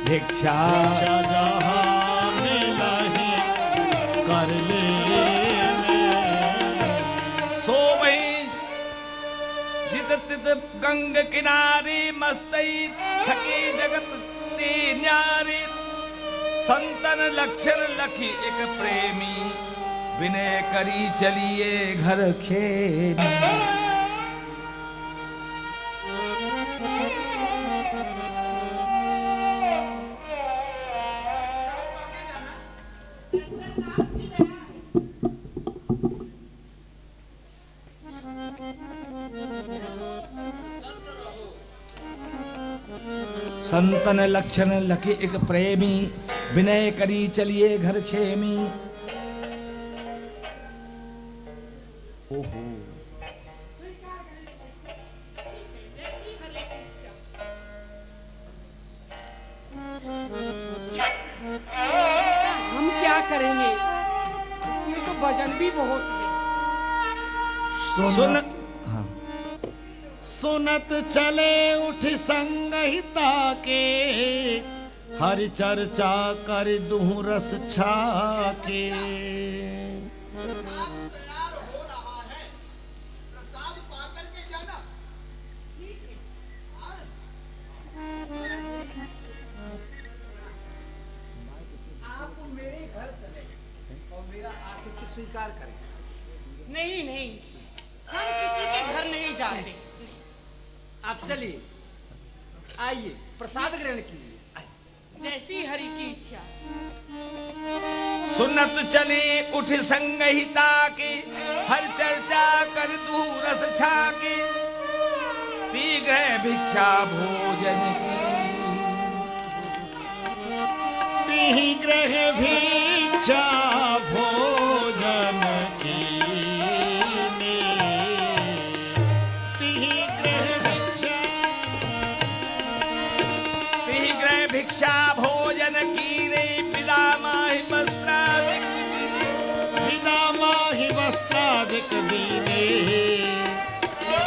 भिक्षा जहाँ मिलही कर ले। सो वही जित तित गंग किनारे मस्तई छकी जगत ते न्यारी, संतन लक्षण लखी एक प्रेमी, विनय करी चलिए घर खेमी। संतन लक्षण लखी एक प्रेमी, विनय करी चलिए घर छेमी। ओहो हम क्या करेंगे, ये तो वजन भी बहुत है। सुन हाँ। सुनत चले उठ संगहिता के, हरि चर्चा कर दूं रस छाके। स्वीकार करें। नहीं नहीं, हम किसी के घर नहीं जाते। आप चलिए, आइए प्रसाद ग्रहण कीजिए। जैसी हरि की इच्छा। सुनत चले उठ संगहिता की, हर चर्चा कर दूं रस छाके। शीघ्र भिक्षा भोजन ती ग्रह भिक्षा भोजन की, भिक्षा भोजन कीने, पिता माहि वस्त्रादिक, पिता माहि वस्त्रादिक दीने।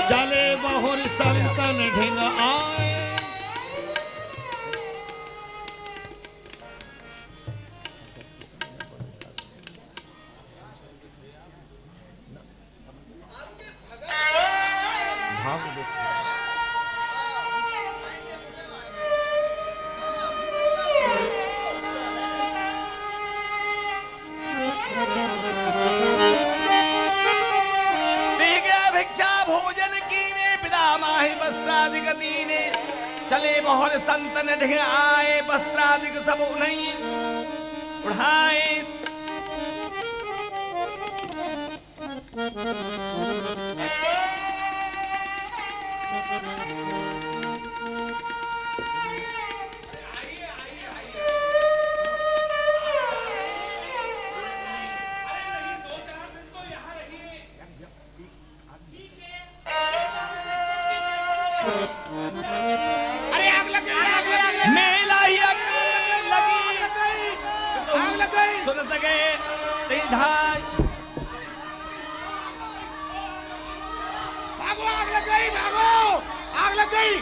चले बहुर संतन ढिंग आए, वस्त्रादिक दीने। चले बहुत संतन ढेर आए, वस्त्रादिक सब उन्हीं उड़ाए। अरे आग लग गई, आग लग गई, मेला ही आग लगी, आग लग गई। सुनत गए तीधार, भागो, आग लग गई, भागो, आग लग गई।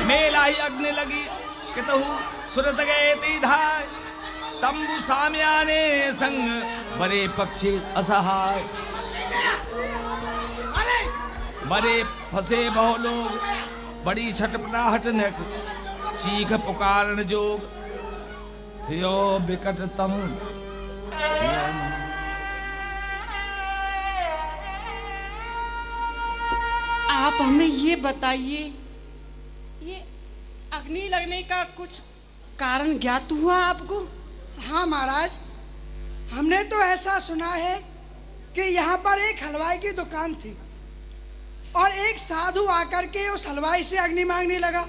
मेला ही अग्नि लगी कितहु सुरत गए तीधार। तंबू सामयाने संग बड़े पक्षी असहाय, बड़े फंसे बहु लोग, बड़ी छटपटाहट न चीख पुकारन जोग। थियो बिकट तम आप हमें ये बताइए, ये अग्नि लगने का कुछ कारण ज्ञात हुआ आपको? हाँ महाराज, हमने तो ऐसा सुना है कि यहाँ पर एक हलवाई की दुकान थी और एक साधु आकर के उस हलवाई से अग्नि मांगने लगा,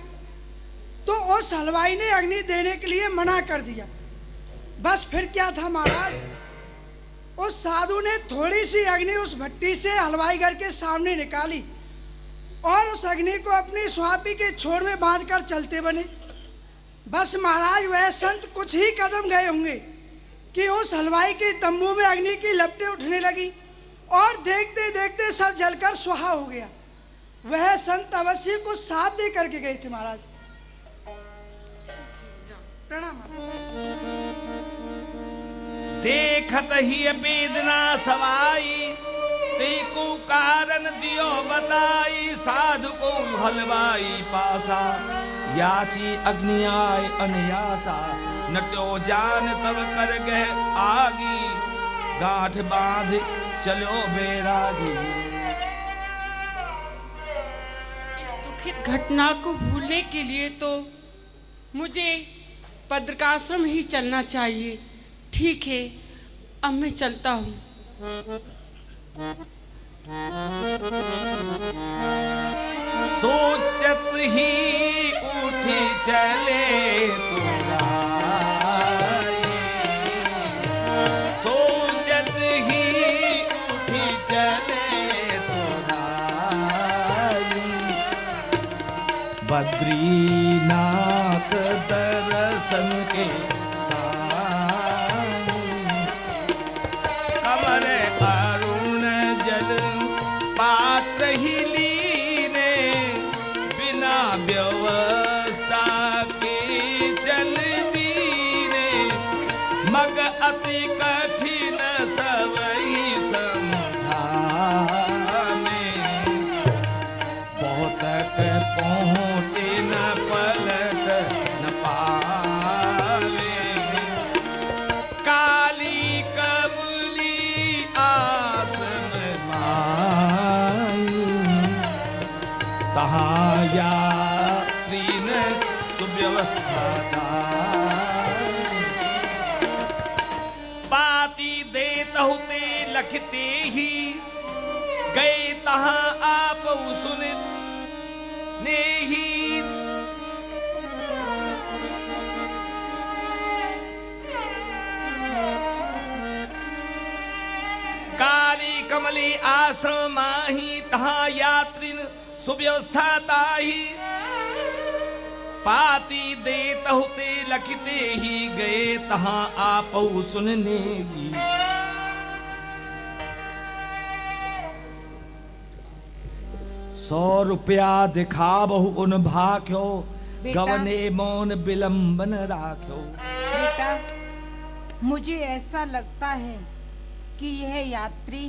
तो उस हलवाई ने अग्नि देने के लिए मना कर दिया। बस फिर क्या था महाराज, उस साधु ने थोड़ी सी अग्नि उस भट्टी से हलवाई घर के सामने निकाली और उस अग्नि को अपनी सुहापी के छोर में बांधकर चलते बने। बस महाराज वह संत कुछ ही कदम गए होंगे कि उस हलवाई के तंबू में अग्नि की लपटें उठने लगी और देखते देखते सब जलकर सुहा हो गया। वह संत अवश्य को साथ दे करके गए थे महाराज। प्रणाम। देखत ही वेदना सवाई, तेको कारण दियो बताई। साधु को हलवाई पासा, याची अग्नि आय अनयासा। नट्यो जान तब कर गए आगी, गांठ बांध चलो बैरागी। इस दुखित घटना को भूलने के लिए तो मुझे बद्रिकाश्रम ही चलना चाहिए। ठीक है, अब मैं चलता हूँ। सोचत ही उठी चले तुराई, सोचत ही उठी चले तुराई। बद्रीनाथ दर्शन के कमर अरुण जल पात्र ही लीने, बिना व्यवस्था के चल दीने। मग अति कठिन सबई समझामे, बहुत तक पहुँचे न पलट न पावे। काली कबूली आस में माई, तहाँ यात्री ने सुव्यवस्था दाई। पाती देत होते लखते ही, गए तहाँ आप सुन ने ही। काली कमली आश्रम माही, तहाँ यात्री सुव्यवस्था ताही। पाती देत होते लखते ही, गए तहाँ आप सुनने ही। 100 रुपया दिखाबहु उन भाख्यो, गवने मौन विलंबन राख्यो। बेटा, मुझे ऐसा लगता है कि यह यात्री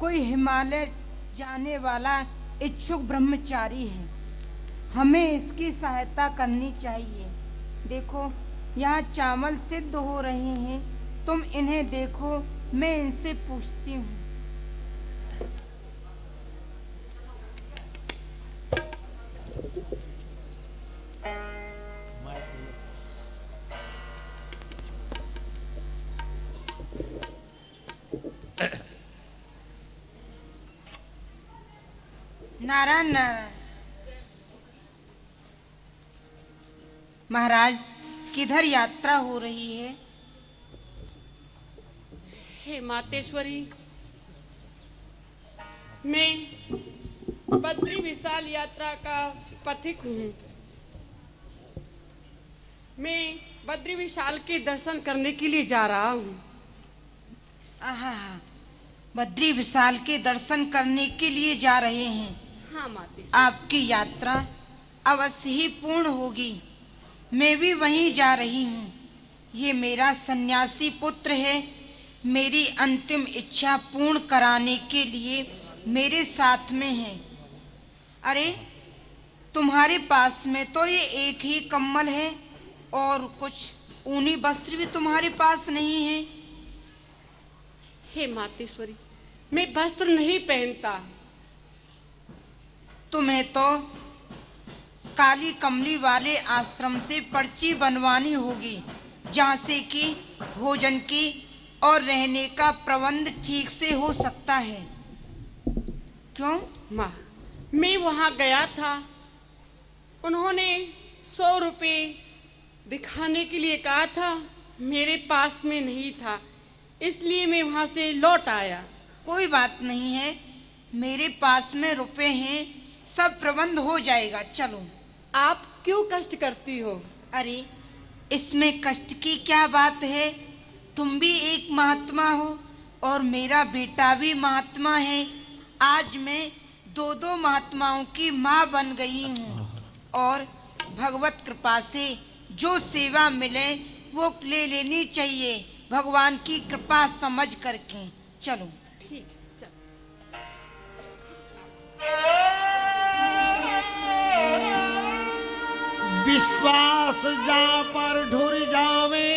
कोई हिमालय जाने वाला इच्छुक ब्रह्मचारी है। हमें इसकी सहायता करनी चाहिए। देखो, यहाँ चावल सिद्ध हो रहे हैं, तुम इन्हें देखो, मैं इनसे पूछती हूँ। नारायण नारायण। महाराज, किधर यात्रा हो रही है? हे मातेश्वरी, मैं बद्री विशाल यात्रा का पथिक हूँ। मैं बद्री विशाल के दर्शन करने के लिए जा रहा हूँ। आहा, बद्री विशाल के दर्शन करने के लिए जा रहे हैं। हाँ मातेश्वरी। आपकी यात्रा अवश्य ही पूर्ण होगी। मैं भी वहीं जा रही हूँ। ये मेरा सन्यासी पुत्र है। मेरी अंतिम इच्छा पूर्ण कराने के लिए मेरे साथ में है। अरे, तुम्हारे पास में तो ये एक ही कम्बल है और कुछ ऊनी वस्त्र भी तुम्हारे पास नहीं है। हे मातेश्वरी, मैं वस्त्र नहीं पहनता। तुम्हें तो काली कमली वाले आश्रम से पर्ची बनवानी होगी, जहाँ से कि भोजन की और रहने का प्रबंध ठीक से हो सकता है। क्यों माँ, मैं वहाँ गया था। उन्होंने 100 रुपये दिखाने के लिए कहा था, मेरे पास में नहीं था, इसलिए मैं वहाँ से लौट आया। कोई बात नहीं है, मेरे पास में रुपए हैं, सब प्रबंध हो जाएगा। चलो। आप क्यों कष्ट करती हो? अरे, इसमें कष्ट की क्या बात है? तुम भी एक महात्मा हो और मेरा बेटा भी महात्मा है। आज मैं दो दो महात्माओं की माँ बन गई हूँ और भगवत कृपा से जो सेवा मिले वो ले लेनी चाहिए, भगवान की कृपा समझ करके। चलो ठीक चल। विश्वास जा पर ढुर जावे,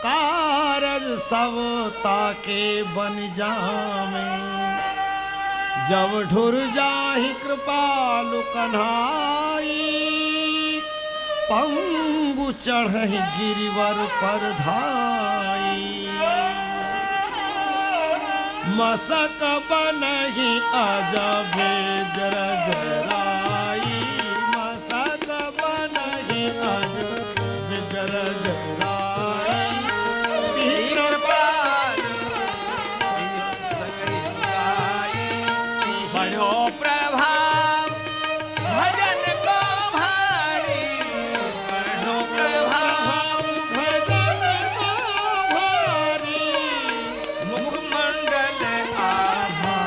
कारज सब ताके बन जावे। जब ढुर जाहि कृपालु कन्हाई, पंगु चढ़हि गिरिवर पर धाई। मसक बनहि अजबे जरजराई, मसक बनहि अजबे जरजराई। बड़ो प्रभाव भजन को भारी, बड़ो प्रभाव भजन को भारी। मुखमंडल आभा,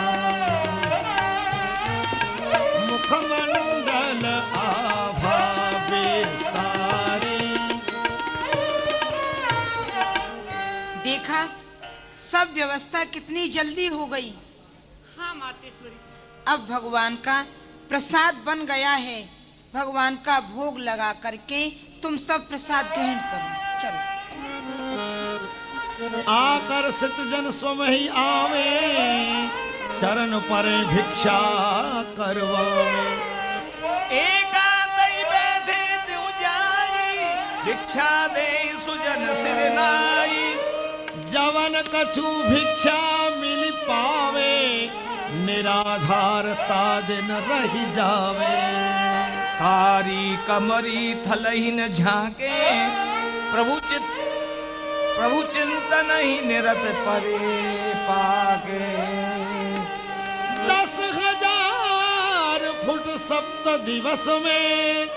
मुखमंडल आभा विस्तारी। देखा सब व्यवस्था कितनी जल्दी हो गई। हाँ मातेश्वरी। अब भगवान का प्रसाद बन गया है। भगवान का भोग लगा करके तुम सब प्रसाद ग्रहण करो। चलो। आकर्षित जन स्वम ही आवे, चरण पर भिक्षा करवावे। एकांतई बैठे त्यों जाई, भिक्षा दे सुजन सिर नाई। जवन कछु भिक्षा मिल पावे, निराधारता दिन रही जावे। कारी कमरी थलहीन झांके, प्रभु चिंतन ही निरत परे पाके। 10,000 फुट सप्त दिवस में,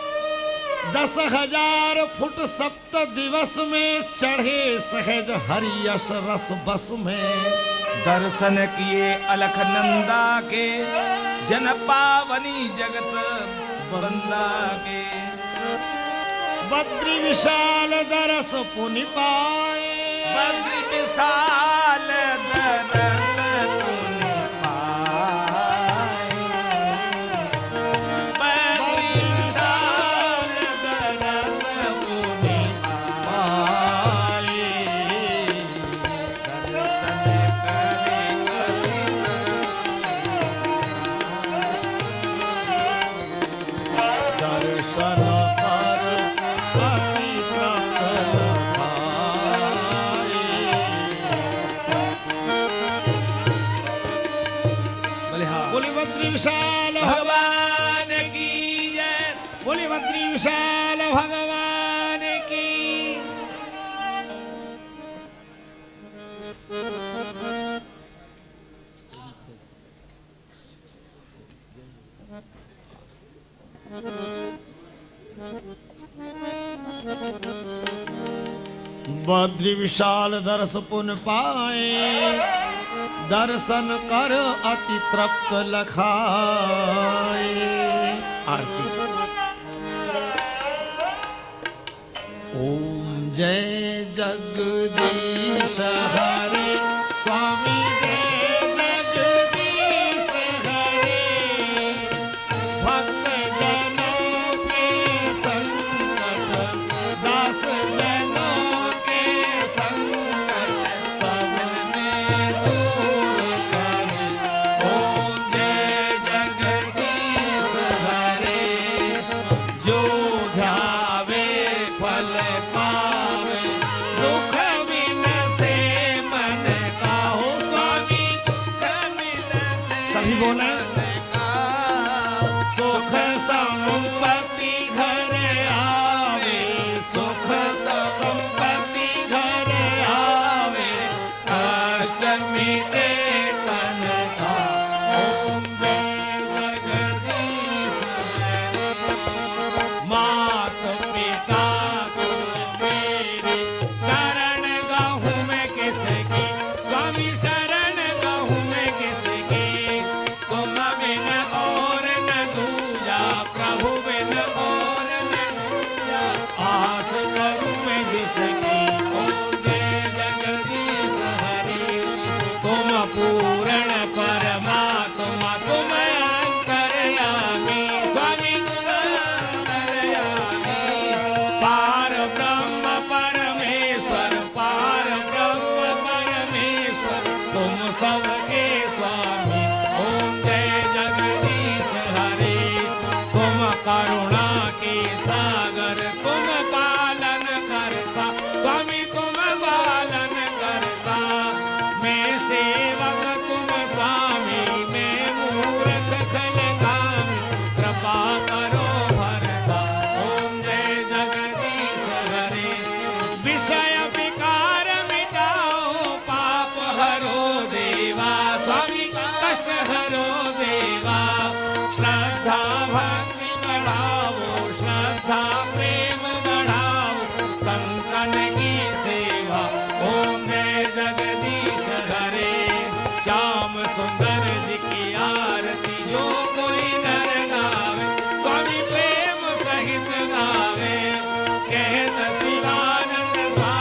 10,000 फुट सप्त दिवस में, चढ़े सहज हरियस रस बस में। दर्शन किए अलख नंदा के, जन पावनी जगत बंदा के। बद्री विशाल दरस पुनि पाए, बद्री विशाल दरस पुनि पाए। बद्री विशाल दरस पुनि पाए। दर्शन करे दर्शन कर पति प्राप्त पाए। बोली बद्री विशाल भगवान की जय। बोली बद्री विशाल भगवान की। बद्री विशाल दर्श पुन पाए, दर्शन कर अति तृप्त लखाए। आरती। ओम जय जगदीश हरे, स्वामी जय जगदीश हरे। भक्त जनों के संकट, दास जनों के संकट, सबने दूर करे। ओम जय जगदीश हरे, जो ध्यावे फल पावे। दुख बिन से मन का हो स्वामी, दुख बिन से सभी बोले। सुख संपत्ति घर आवे, सुख संपत्ति घर आवे। कष्ट मिटे तन का। ओम जय जगदीश हरे। मात पिता को मेरी शरण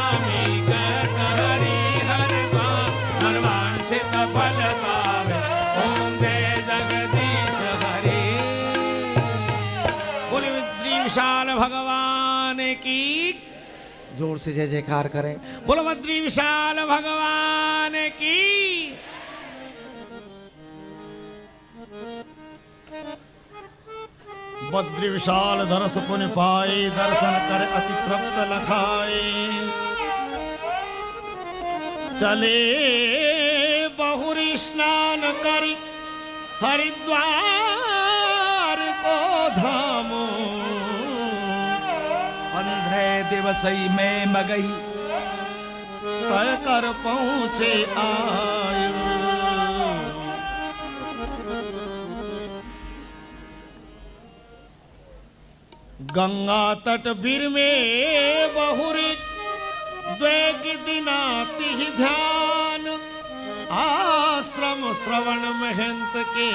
स्वामी कहत हरि हर मनवांछित फल पावे ओम जय जगदीश हरि। बोले बद्री विशाल भगवान की जोर से जय जयकार करें। बोलो बद्री विशाल भगवान की। बद्री विशाल धरस पुनि पाए दर्शन कर अति तृप्त लखाए। चले बहुरी स्नान करी हरिद्वार को धामो। 15 दिवसई में मगही तय कर पहुँचे आयु। गंगा तट बीर में बहुरी द्वेग दिनाति ही ध्यान। आश्रम श्रवण महंत के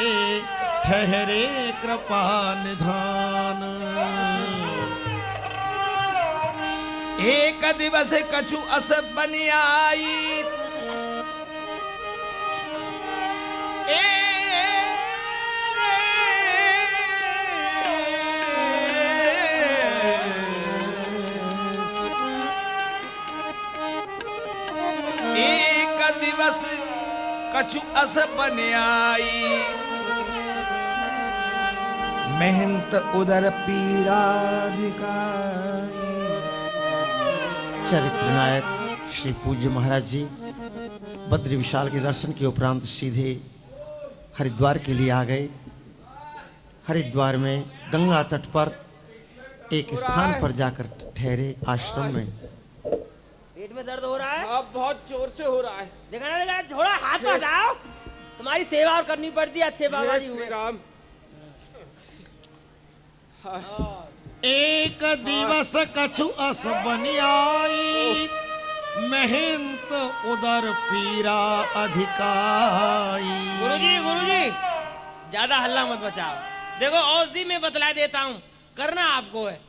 ठहरे कृपा निधान। एक दिवस कछु अस बनि आई। एक दिवस कछु अस बनि आई। महंत उदर पीड़ा दिखाई। चरित्र नायक श्री पूज्य महाराज जी बद्री विशाल के दर्शन के उपरांत सीधे हरिद्वार के लिए आ गए। हरिद्वार में गंगा तट पर एक स्थान पर जाकर ठहरे आश्रम में। पेट में दर्द हो रहा है? अब बहुत जोर से हो रहा है। देखा ना झोड़ा हाथ पर जाओ। तुम्हारी सेवा और करनी पड़ती है अच्छे बाबा जी हुए। राम एक दिवस कछु अस बनि आई। महंत उदर पीरा अधिकाई। गुरुजी ज्यादा हल्ला मत बचाओ। देखो औषधि में बतला देता हूँ, करना आपको है।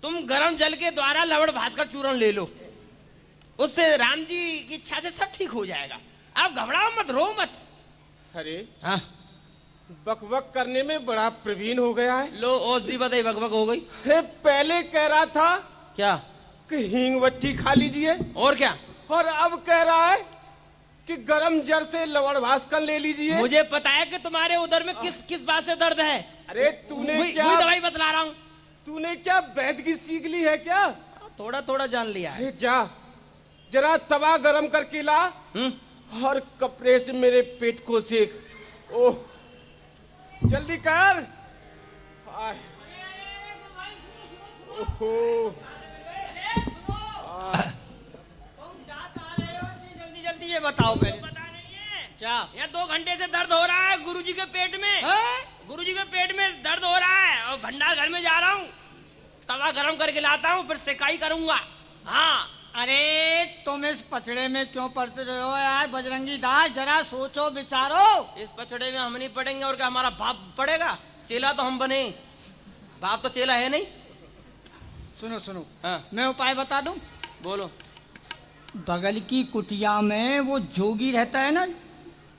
तुम गरम जल के द्वारा लवण भास्कर चूर्ण ले लो, उससे राम जी की इच्छा से सब ठीक हो जाएगा। आप घबराओ मत, रो मत। अरे हाँ बकबक करने में बड़ा प्रवीण हो गया है। लो औषधि बताई, बकबक हो गई। अरे पहले कह रहा था क्या कि हींग वट्टी खा लीजिए, और क्या, और अब कह रहा है कि गरम जल से लवण भास्कर ले लीजिए। मुझे पता है कि तुम्हारे उधर में किस बात से दर्द है। अरे तूने क्या वही दवाई बतला रहा हूँ। तूने क्या वैद्य की सीख ली है क्या? थोड़ा थोड़ा जान लिया है। अरे जा जरा तवा गरम करके ला और कपड़े से मेरे पेट को सेक। ओह जल्दी कर। ओहो जल्दी जल्दी ये बताओ पहले। पता नहीं है क्या? यहाँ 2 घंटे से दर्द हो रहा है गुरुजी के पेट में। गुरुजी के पेट में दर्द हो रहा है और भंडार घर में जा रहा हूँ, तवा गरम करके लाता हूँ, फिर सेकाई करूंगा। हाँ अरे तुम इस पचड़े में क्यों पड़ते रहे हो यार बजरंगी दास, जरा सोचो विचारो। इस पछड़े में हम नहीं पड़ेंगे और क्या हमारा बाप पड़ेगा? चेला तो हम बने, बाप तो चेला है नहीं। सुनो सुनो, हाँ मैं उपाय बता दूं। बोलो। बगल की कुटिया में वो जोगी रहता है ना,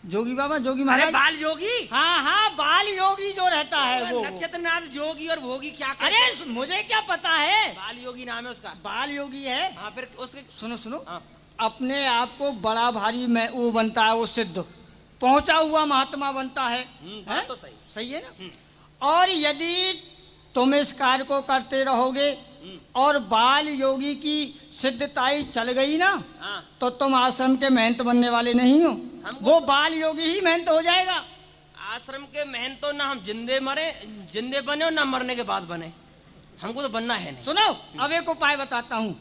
जोगी बाबा, जोगी अरे महाराज। बाल योगी? हाँ हाँ, बाल योगी जो रहता है वो। नक्षत्रनाथ जोगी और भोगी क्या करते? अरे मुझे क्या पता है। बाल योगी नाम है उसका। बाल योगी है। हाँ फिर उसके सुनो सुनो, हाँ। अपने आप को बड़ा भारी में वो बनता है, वो सिद्ध पहुंचा हुआ महात्मा बनता है। बात तो सही सही है ना। और यदि तुम इस कार्य को करते रहोगे और बाल योगी की सिद्धताई चल गई ना, हाँ। तो तुम आश्रम के महंत बनने वाले नहीं हो, वो बाल योगी ही महंत हो जाएगा। आश्रम के महंत तो ना हम जिंदे बने और ना मरने के बाद बने, हमको तो बनना है नहीं। सुनो अब एक उपाय बताता हूँ।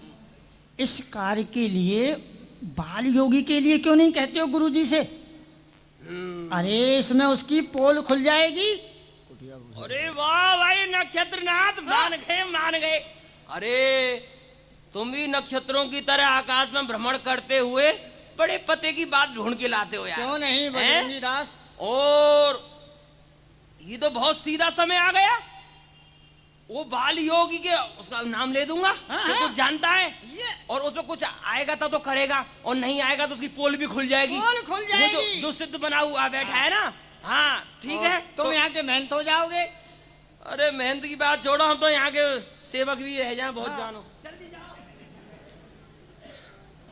इस कार्य के लिए बाल योगी के लिए क्यों नहीं कहते हो गुरुजी से? अरे इसमें उसकी पोल खुल जाएगी। अरे वाह भाई नक्षत्रनाथ, मान गए। अरे तुम भी नक्षत्रों की तरह आकाश में भ्रमण करते हुए बड़े पते की बात ढूंढ के लाते हो यार। क्यों नहीं बजरंगी दास? और ये तो बहुत सीधा समय आ गया। वो बाल योगी के उसका नाम ले दूंगा कि कुछ जानता है और उसमें कुछ आएगा तो करेगा और नहीं आएगा तो उसकी पोल भी खुल जाएगी। पोल खुल जाएगी। वो जो सिद्ध बना हुआ बैठा है ना, हाँ ठीक है। तुम यहाँ के मेहनत हो जाओगे। अरे मेहनत की बात छोड़ो, हम तो यहाँ के सेवक भी रह जाए, बहुत जानो।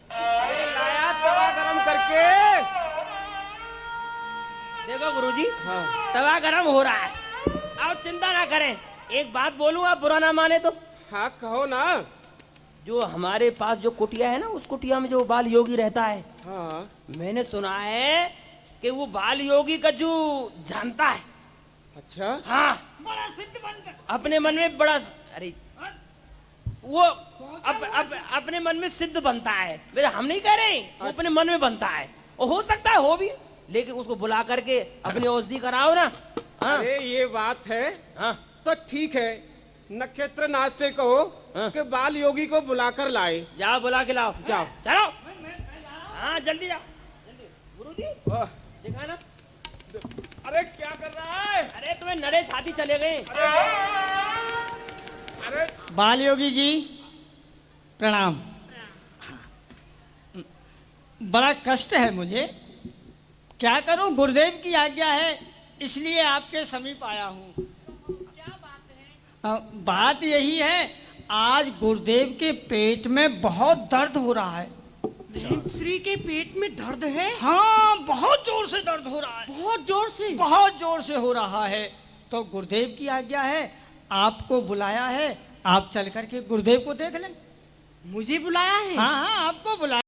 लाया तवा गरम करके। देखो गुरुजी, तवा गरम हो रहा है, अब चिंता ना करें। एक बात बोलूं, आप बुरा ना माने तो। हाँ कहो ना। जो हमारे पास जो कुटिया है ना, उस कुटिया में जो बाल योगी रहता है, हाँ मैंने सुना है कि वो बाल योगी का जो जानता है। अच्छा। हाँ, बड़ा सिद्ध बनकर अपने मन में बड़ा, अरे वो अपने मन में सिद्ध बनता है। वैसे हम नहीं कह रहे, वो अपने मन में बनता है और हो सकता है हो भी, लेकिन उसको बुला करके अपनी औषधि कराओ ना। हाँ? अरे ये बात है। हाँ? तो ठीक है, नक्षत्र नाथ से कहो कि बाल योगी को बुलाकर लाए। जाओ बुला के लाओ। जाओ चलो। हाँ जल्दी जाओ। गुरुजी दिखाना। अरे क्या कर रहा है? अरे तुम्हें नड़े छाती चले गए। अरे बाल योगी जी प्रणाम। बड़ा कष्ट है मुझे, क्या करूं, गुरुदेव की आज्ञा है इसलिए आपके समीप आया हूं। क्या बात है? बात यही है, आज गुरुदेव के पेट में बहुत दर्द हो रहा है। श्री के पेट में दर्द है? हाँ बहुत जोर से दर्द हो रहा है। बहुत जोर से? बहुत जोर से हो रहा है। तो गुरुदेव की आज्ञा है, आपको बुलाया है, आप चल करके गुरुदेव को देख लें। मुझे बुलाया है? हाँ हाँ आपको बुलाया।